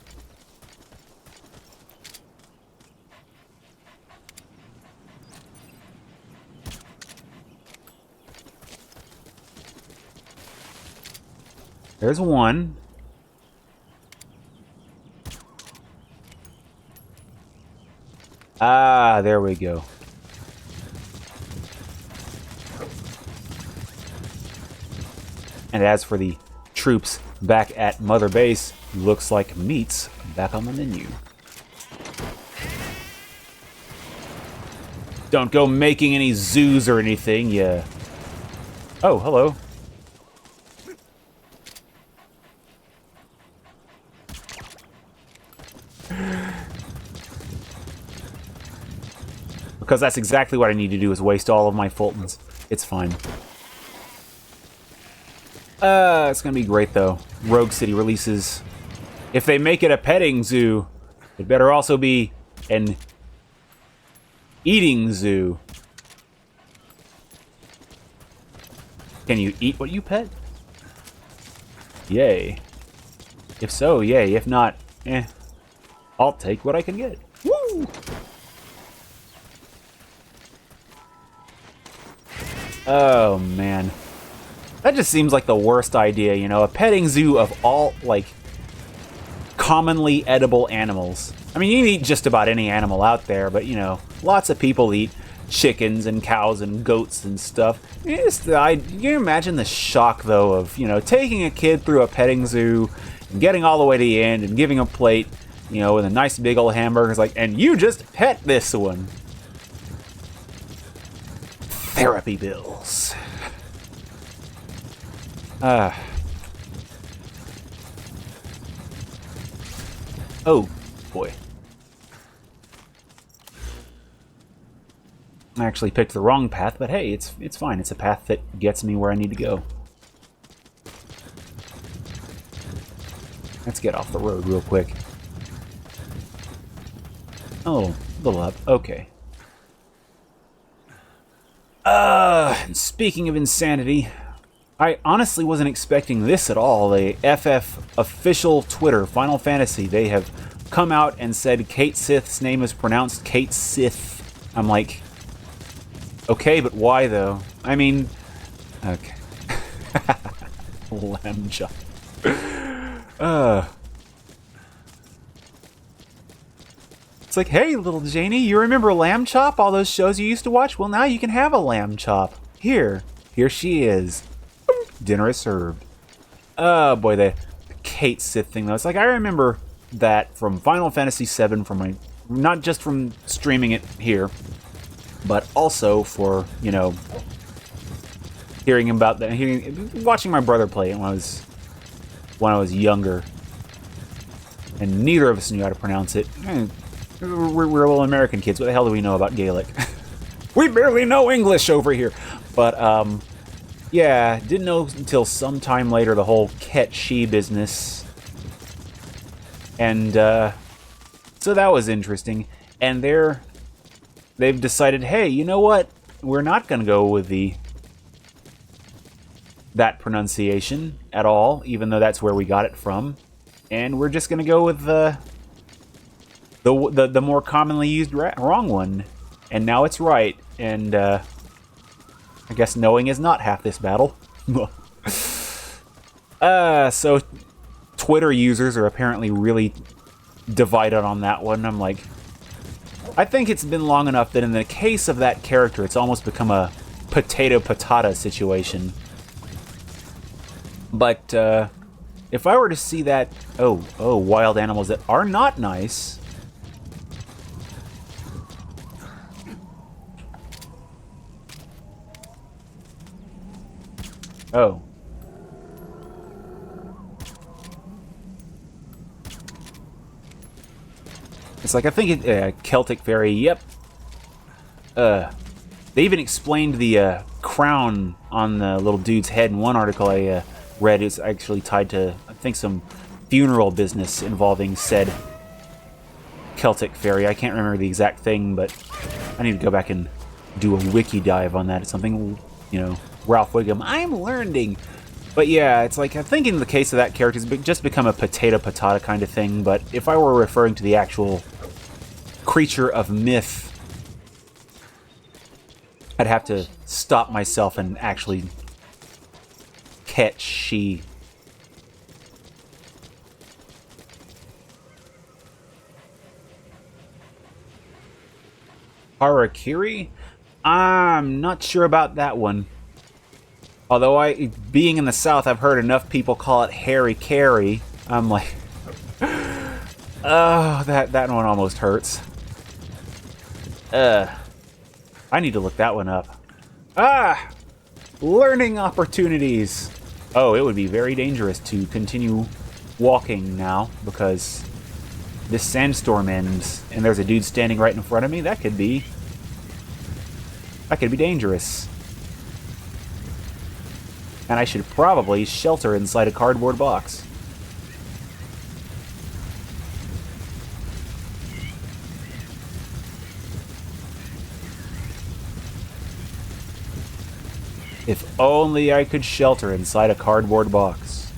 There's one. Ah, there we go. And as for the troops back at Mother Base, looks like meat's back on the menu. Don't go making any zoos or anything, yeah. Oh, hello. Because that's exactly what I need to do, is waste all of my Fultons. It's fine. It's gonna be great, though. Rogue City releases... If they make it a petting zoo, it better also be an eating zoo. Can you eat what you pet? Yay. If so, yay. If not, I'll take what I can get. Woo! Oh, man. That just seems like the worst idea, you know? A petting zoo of all, like, commonly edible animals. I mean, you can eat just about any animal out there, but, you know, lots of people eat chickens and cows and goats and stuff. You can imagine the shock, though, of, you know, taking a kid through a petting zoo and getting all the way to the end and giving a plate, you know, with a nice big old hamburger. It's like, and you just pet this one. Therapy bills. Oh, boy. I actually picked the wrong path, but hey, it's fine. It's a path that gets me where I need to go. Let's get off the road real quick. Oh, a little up. Okay. And speaking of insanity, I honestly wasn't expecting this at all. The FF official Twitter, Final Fantasy, they have come out and said Kate Sith's name is pronounced Kate Sith. I'm like, Okay, but why though? I mean, okay. Lamb chop. It's like, hey, little Janie, you remember Lamb Chop? All those shows you used to watch? Well, now you can have a lamb chop. Here she is. Dinner is served. Oh boy, the Kate Sith thing though. It's like I remember that from Final Fantasy VII, from my not just from streaming it here, but also for hearing about that, watching my brother play it when I was younger, and neither of us knew how to pronounce it. We're little American kids. What the hell do we know about Gaelic? We barely know English over here. But yeah, didn't know until sometime later the whole Ket-She business, and so that was interesting. And they've decided, hey, you know what? We're not going to go with that pronunciation at all, even though that's where we got it from, and we're just going to go with the more commonly used wrong one. And now it's right, and I guess knowing is not half this battle. So Twitter users are apparently really divided on that one. I'm like, I think it's been long enough that in the case of that character, it's almost become a potato-patata situation. But if I were to see that, wild animals that are not nice. Oh. It's like, I think Celtic Fairy, yep. They even explained the crown on the little dude's head in one article I read. Is actually tied to, I think, some funeral business involving said Celtic Fairy. I can't remember the exact thing, but I need to go back and do a wiki dive on that. It's something, Ralph Wiggum, I'm learning. But yeah, it's like, I think in the case of that character, it's just become a potato-patata kind of thing. But if I were referring to the actual creature of myth, I'd have to stop myself and actually catch she. Harakiri? I'm not sure about that one. Although being in the South, I've heard enough people call it Harry Carry. I'm like, oh, that one almost hurts. I need to look that one up. Learning opportunities. Oh, it would be very dangerous to continue walking now because this sandstorm ends and there's a dude standing right in front of me. That could be dangerous. And I should probably shelter inside a cardboard box. If only I could shelter inside a cardboard box.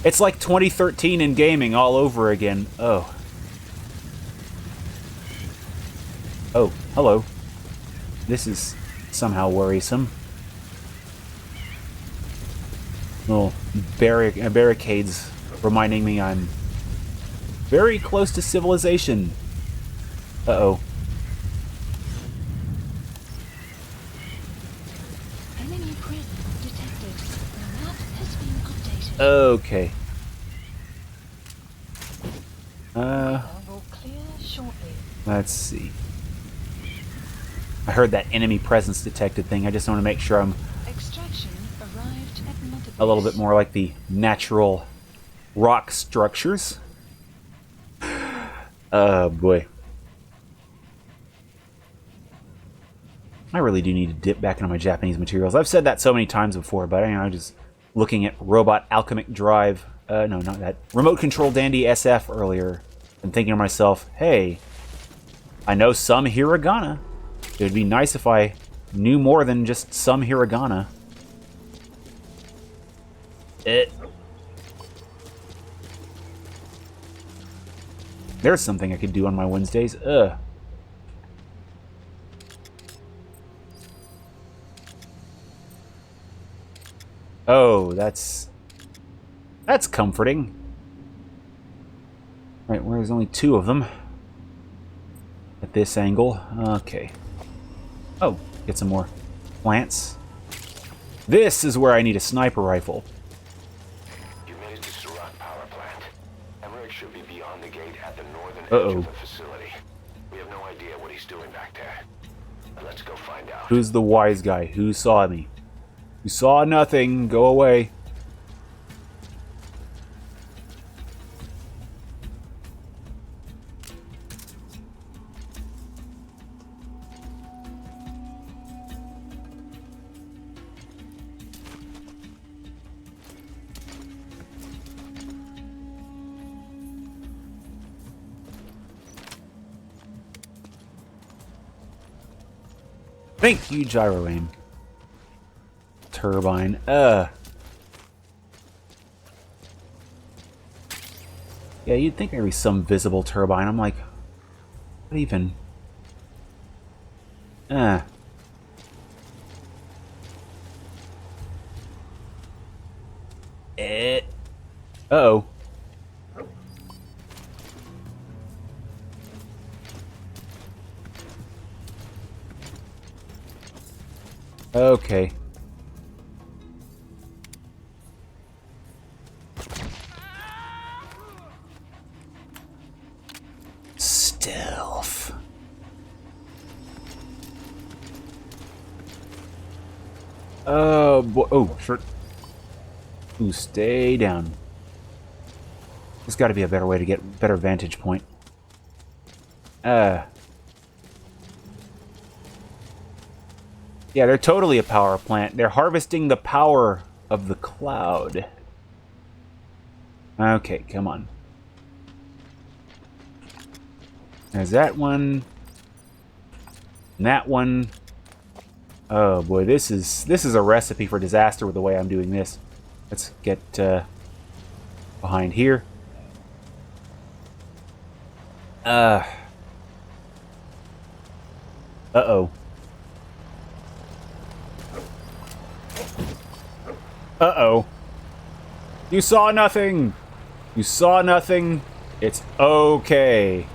It's like 2013 in gaming all over again. Oh, hello. This is somehow worrisome. Little barricades reminding me I'm very close to civilization. Uh-oh. Enemy presence detected. The map has been updated. Okay. Will clear shortly. Let's see. I heard that enemy presence detected thing. I just want to make sure I'm Extraction arrived at Mother a little Base. bit more like the natural rock structures. Oh boy. I really do need to dip back into my Japanese materials. I've said that so many times before, but I'm just looking at Robot Alchemic Drive. No, not that. Remote Control Dandy SF earlier. And thinking to myself, hey, I know some hiragana. It would be nice if I knew more than just some hiragana. There's something I could do on my Wednesdays. Oh, that's comforting. Right, where there's only 2 of them. At this angle. Okay. Oh, get some more plants. This is where I need a sniper rifle. You made it to Surat power plant. Emmerich should be beyond the gate at the northern edge Uh-oh. of the facility. We have no idea what he's doing back there. But let's go find out. Who's the wise guy? Who saw me? You saw nothing. Go away. Thank you, gyro aim. Turbine. Yeah, you'd think there'd be some visible turbine. I'm like, what even? Uh-oh. Okay. Stealth. Oh, boy. Oh, sure. Ooh, stay down. There's got to be a better way to get better vantage point. Yeah, they're totally a power plant. They're harvesting the power of the cloud. Okay, come on. There's that one. And that one. Oh boy, this is a recipe for disaster with the way I'm doing this. Let's get behind here. Uh-oh. Uh-oh. You saw nothing! You saw nothing. It's okay.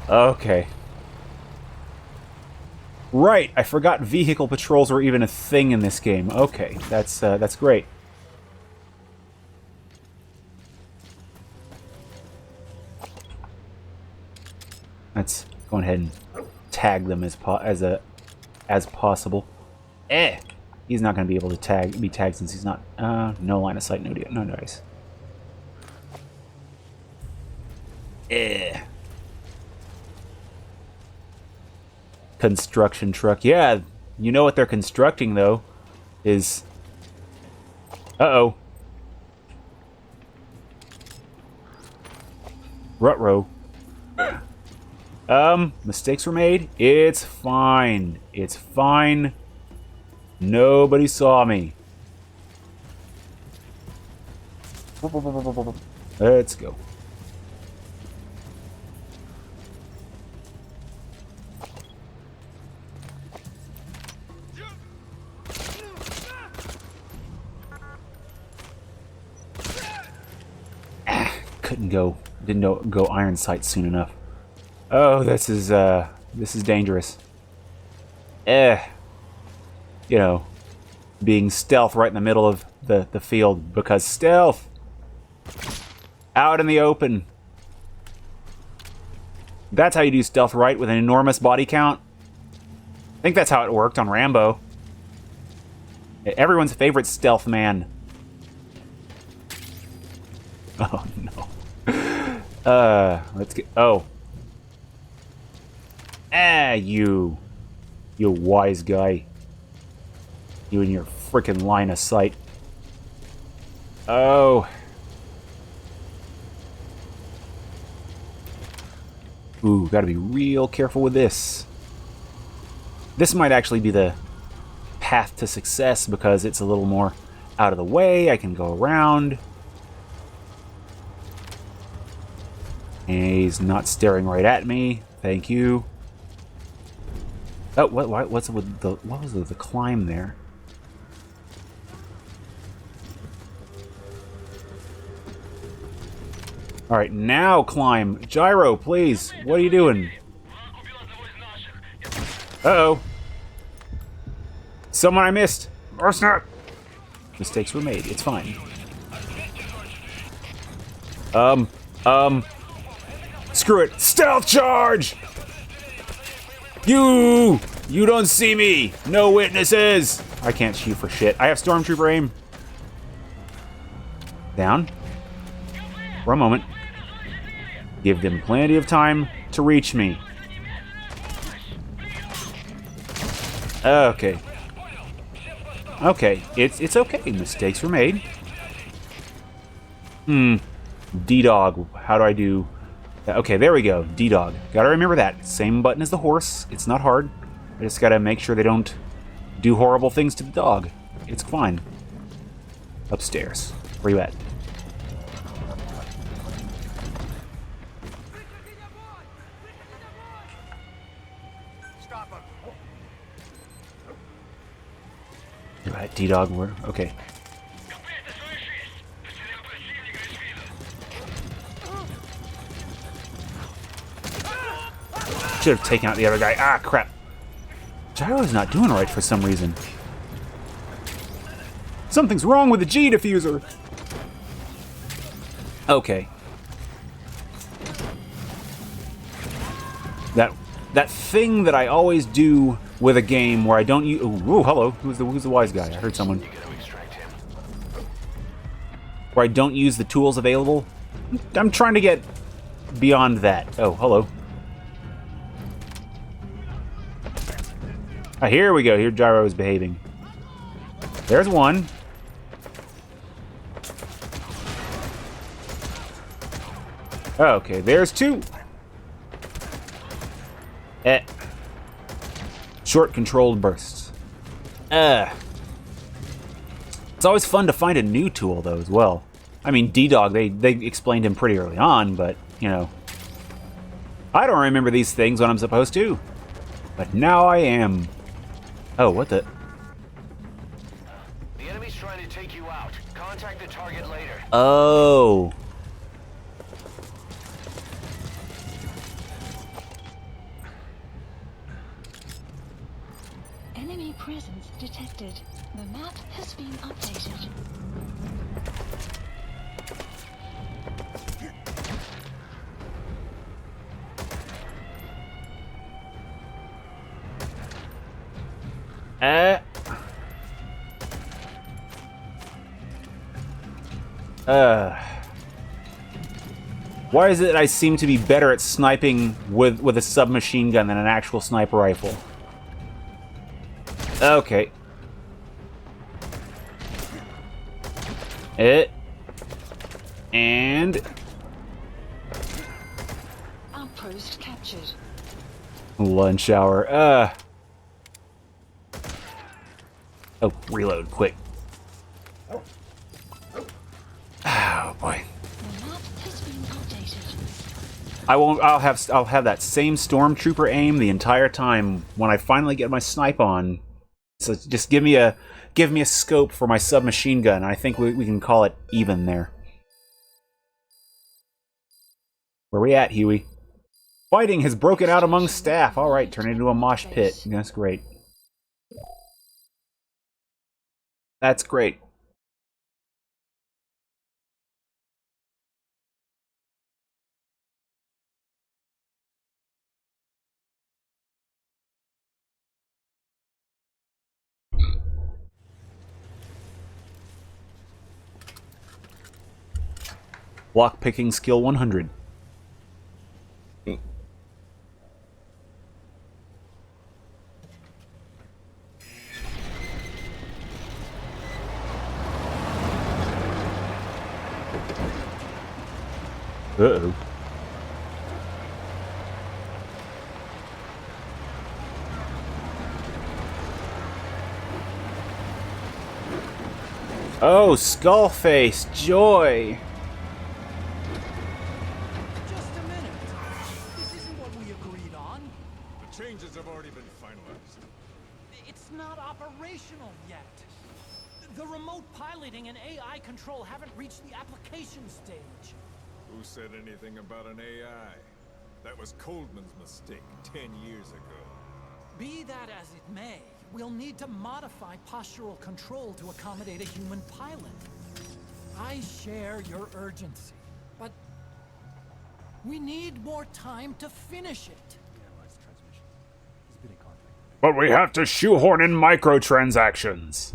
Okay. Right, I forgot vehicle patrols were even a thing in this game. Okay, that's great. Let's go ahead and tag them as possible. He's not going to be able to be tagged since he's not no line of sight, no dice. Construction truck. Yeah, you know what they're constructing though is uh-oh. Ruh-roh. Mistakes were made. It's fine. It's fine. Nobody saw me. Let's go. Didn't go iron sight soon enough. Oh, this is dangerous. You know, being stealth right in the middle of the field, because stealth out in the open. That's how you do stealth right, with an enormous body count. I think that's how it worked on Rambo. Everyone's favorite stealth man. Oh no. Let's get. Oh. You wise guy. You and your frickin' line of sight. Oh. Ooh, gotta be real careful with this. This might actually be the path to success because it's a little more out of the way. I can go around. He's not staring right at me. Thank you. Oh, what's with the... What was the climb there? Alright, now climb. Gyro, please. What are you doing? Uh-oh. Someone I missed. Or snap. Mistakes were made. It's fine. Screw it. Stealth charge! You don't see me! No witnesses! I can't shoot for shit. I have stormtrooper aim. Down. For a moment. Give them plenty of time to reach me. Okay. Okay, it's okay. Mistakes were made. D-Dog. How do I do... Okay, there we go. D-Dog. Gotta remember that. Same button as the horse. It's not hard. I just gotta make sure they don't do horrible things to the dog. It's fine. Upstairs. Where you at? You're at D-Dog. Where? Okay. Should have taken out the other guy. Ah, crap. Gyro's not doing right for some reason. Something's wrong with the G diffuser. Okay. That thing that I always do with a game where I don't use... Ooh, hello. Who's the wise guy? I heard someone. Where I don't use the tools available. I'm trying to get beyond that. Oh, hello. Ah, here we go. Here Gyro is behaving. There's one. Okay, there's two. Short controlled bursts. It's always fun to find a new tool, though, as well. I mean, D-Dog, they explained him pretty early on, but, you know. I don't remember these things when I'm supposed to. But now I am. Oh, what the... The enemy's trying to take you out. Contact the target later. Oh. Enemy presence detected. The map has been updated. Why is it I seem to be better at sniping with a submachine gun than an actual sniper rifle? Okay. And... Outpost captured. Lunch hour. Oh, reload, quick. Oh boy. The map has been updated. I'll have that same stormtrooper aim the entire time when I finally get my snipe on. So just give me a scope for my submachine gun. I think we can call it even there. Where we at, Huey? Fighting has broken out among staff. All right, turn it into a mosh pit. That's great. That's great. Lockpicking skill 100. Uh-oh. Oh, Skullface, joy. Just a minute. This isn't what we agreed on. changes have already been finalized. It's not operational yet. The remote piloting and AI control haven't reached the application stage. Who said anything about an AI? That was Coldman's mistake 10 years ago. Be that as it may, we'll need to modify postural control to accommodate a human pilot. I share your urgency, but we need more time to finish it. But we have to shoehorn in microtransactions.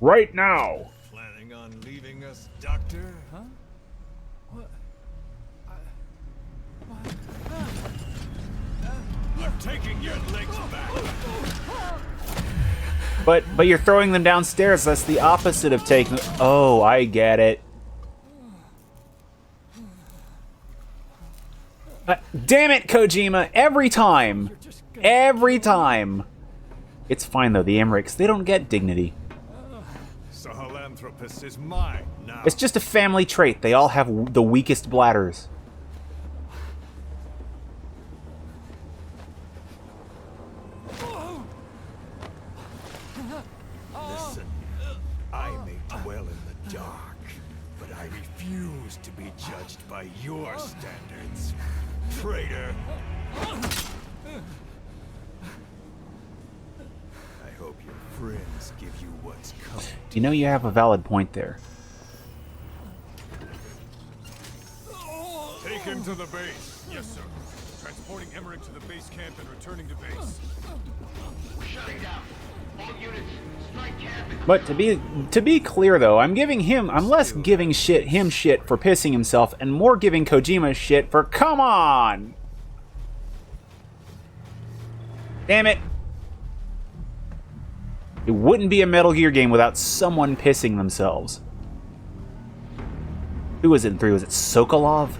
Right now. Planning on leaving us, Doctor? Huh? What? I'm taking your legs back. But you're throwing them downstairs. That's the opposite of taking... Oh, I get it. Damn it, Kojima. Every time. Every time. It's fine, though. The Emmerichs, they don't get dignity. Sahelanthropus is mine now. It's just a family trait. They all have the weakest bladders. Listen, I may dwell in the dark, but I refuse to be judged by your standards, traitor. I hope your friends give you what's coming. You know, you have a valid point there. Take him to the base. Yes, sir. Transporting Emmerich to the base camp and returning to base. We're shutting down. All units, strike camp and... But to be clear, though, I'm less giving him shit for pissing himself and more giving Kojima shit for come on. Damn it. It wouldn't be a Metal Gear game without someone pissing themselves. Who was it in 3? Was it Sokolov?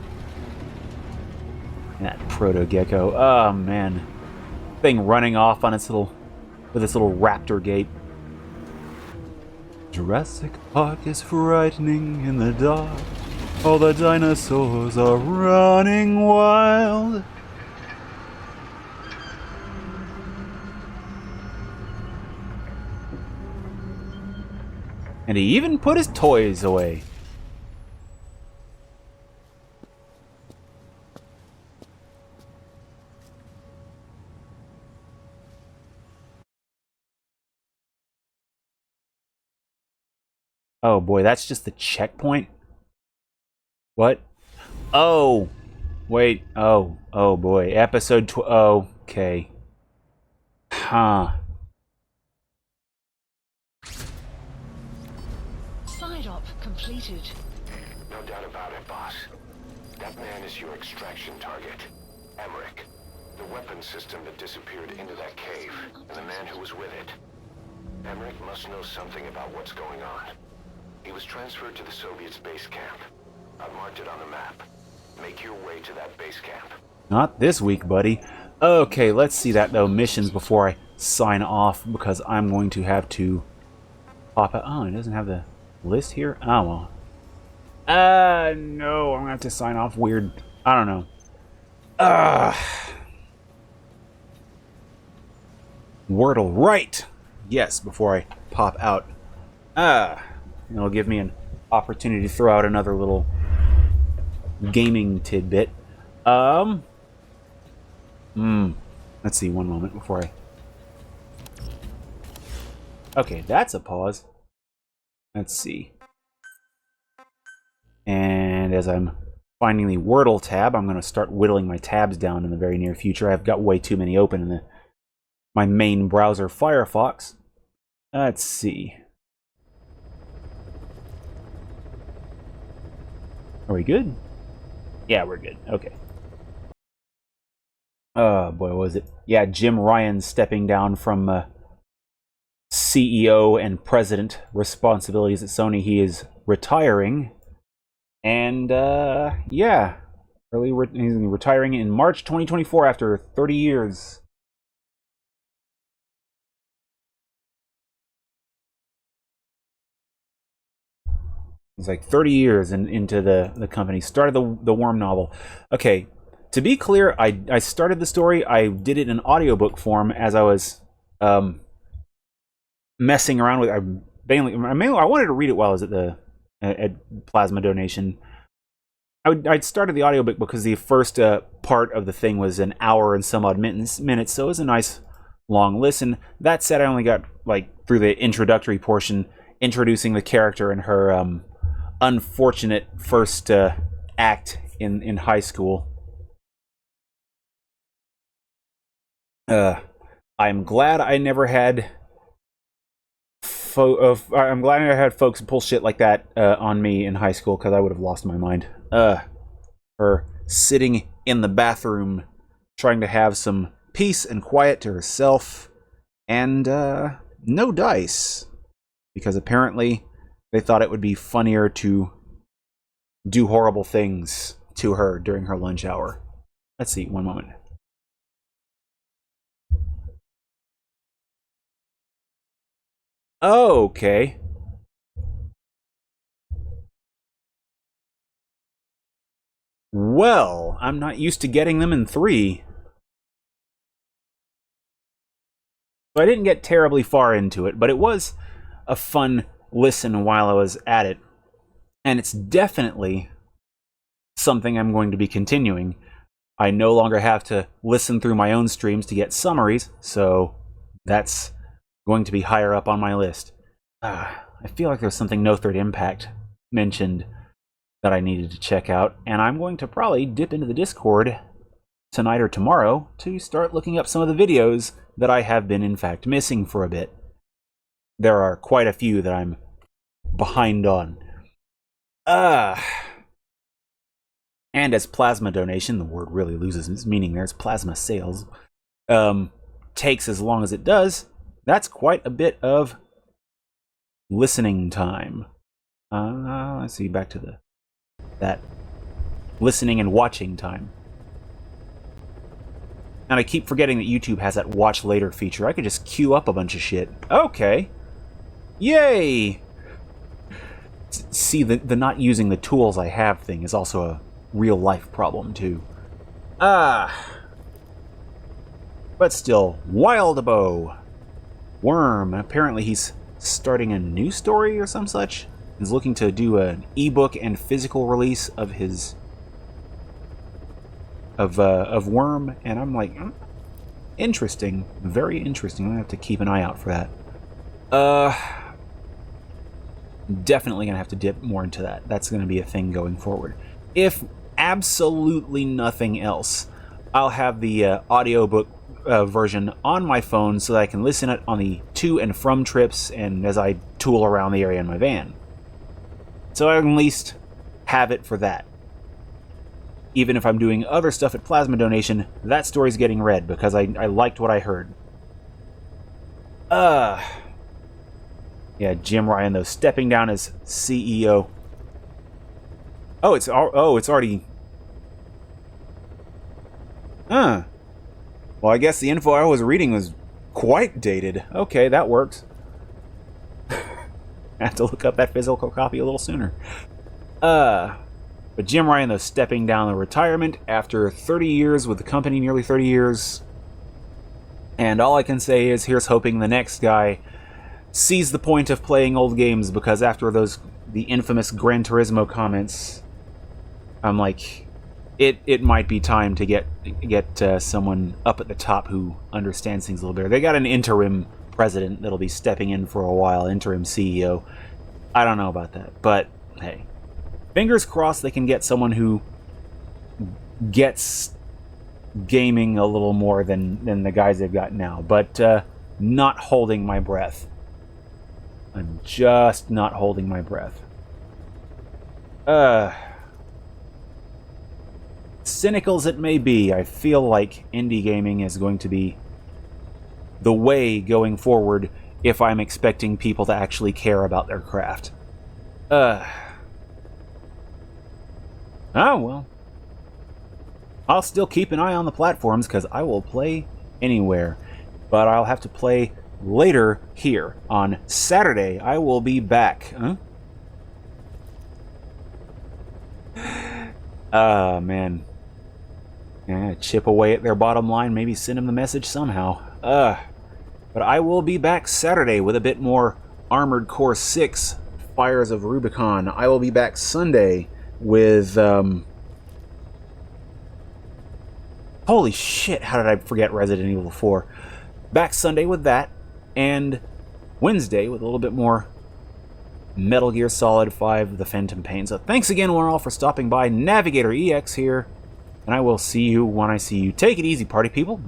That proto-gecko. Oh, man. Thing running off on its little... with its little raptor gate. Jurassic Park is frightening in the dark. All the dinosaurs are running wild. And he even put his toys away. Oh boy, that's just the checkpoint? What? Oh! Wait, oh boy. Episode okay. Huh. Side op completed. No doubt about it, boss. That man is your extraction target. Emmerich. The weapon system that disappeared into that cave, and the man who was with it. Emmerich must know something about what's going on. He was transferred to the Soviets' base camp. I've marked it on the map. Make your way to that base camp. Not this week, buddy. Okay, let's see that, though. Missions before I sign off, because I'm going to have to pop out. Oh, it doesn't have the list here? Oh, well. No, I'm going to have to sign off weird. I don't know. Wordle, right! Yes, before I pop out. It'll give me an opportunity to throw out another little gaming tidbit. Let's see, one moment before I... Okay, that's a pause. Let's see. And as I'm finding the Wordle tab, I'm going to start whittling my tabs down in the very near future. I've got way too many open in my main browser, Firefox. Let's see. Are we good? Yeah, we're good. Okay. Oh, boy, what was it? Yeah, Jim Ryan stepping down from CEO and president responsibilities at Sony. He is retiring. And, yeah. He's retiring in March 2024 after 30 years. It's like 30 years into the company. Started the Worm novel. Okay, To be clear, I started the story. I did it in audiobook form as I was messing around with. I wanted to read it while I was at Plasma Donation. I'd started the audiobook because the first part of the thing was an hour and some odd minutes, so it was a nice long listen. That said, I only got like through the introductory portion, introducing the character and her unfortunate first act in high school. I'm glad I never had I'm glad I had folks pull shit like that on me in high school, because I would have lost my mind. Her sitting in the bathroom trying to have some peace and quiet to herself, and no dice, because apparently they thought it would be funnier to do horrible things to her during her lunch hour. Let's see, one moment. Okay. Well, I'm not used to getting them in 3. So I didn't get terribly far into it, but it was a fun listen while I was at it. And it's definitely something I'm going to be continuing. I no longer have to listen through my own streams to get summaries, so that's going to be higher up on my list. I feel like there's something No Third Impact mentioned that I needed to check out, and I'm going to probably dip into the Discord tonight or tomorrow to start looking up some of the videos that I have been in fact missing for a bit. There are quite a few that I'm behind on. And as Plasma Donation, the word really loses its meaning there, it's plasma sales, takes as long as it does, that's quite a bit of listening time. Let's see, back to that listening and watching time. And I keep forgetting that YouTube has that watch later feature. I could just queue up a bunch of shit. Okay. Yay! See, the not using the tools I have thing is also a real life problem too. But still, Wildbow. Worm. Apparently he's starting a new story or some such. He's looking to do an ebook and physical release of his of Worm, and I'm like, interesting, very interesting. I'm gonna have to keep an eye out for that. Definitely gonna have to dip more into that. That's gonna be a thing going forward. If absolutely nothing else, I'll have the audiobook version on my phone so that I can listen it on the to and from trips and as I tool around the area in my van. So I can at least have it for that. Even if I'm doing other stuff at Plasma Donation, that story's getting read because I liked what I heard. Yeah, Jim Ryan, though, stepping down as CEO. Oh, it's already... Well, I guess the info I was reading was quite dated. Okay, that works. I have to look up that physical copy a little sooner. But Jim Ryan, though, stepping down in retirement after 30 years with the company, nearly 30 years. And all I can say is, here's hoping the next guy sees the point of playing old games, because after the infamous Gran Turismo comments, I'm like, it might be time to get someone up at the top who understands things a little better. They got an interim president that'll be stepping in for a while, interim CEO. I don't know about that, but hey. Fingers crossed they can get someone who gets gaming a little more than the guys they've got now. But not holding my breath. I'm just not holding my breath. Cynical as it may be, I feel like indie gaming is going to be the way going forward if I'm expecting people to actually care about their craft. Oh, well. I'll still keep an eye on the platforms, because I will play anywhere. But I'll have to play later here. On Saturday, I will be back. Huh? Man. Yeah, chip away at their bottom line, maybe send them the message somehow. But I will be back Saturday with a bit more Armored Core 6 Fires of Rubicon. I will be back Sunday with... holy shit, how did I forget Resident Evil 4? Back Sunday with that, and Wednesday with a little bit more Metal Gear Solid 5, The Phantom Pain. So thanks again, one and all, for stopping by. NavigatorEX here, and I will see you when I see you. Take it easy, party people.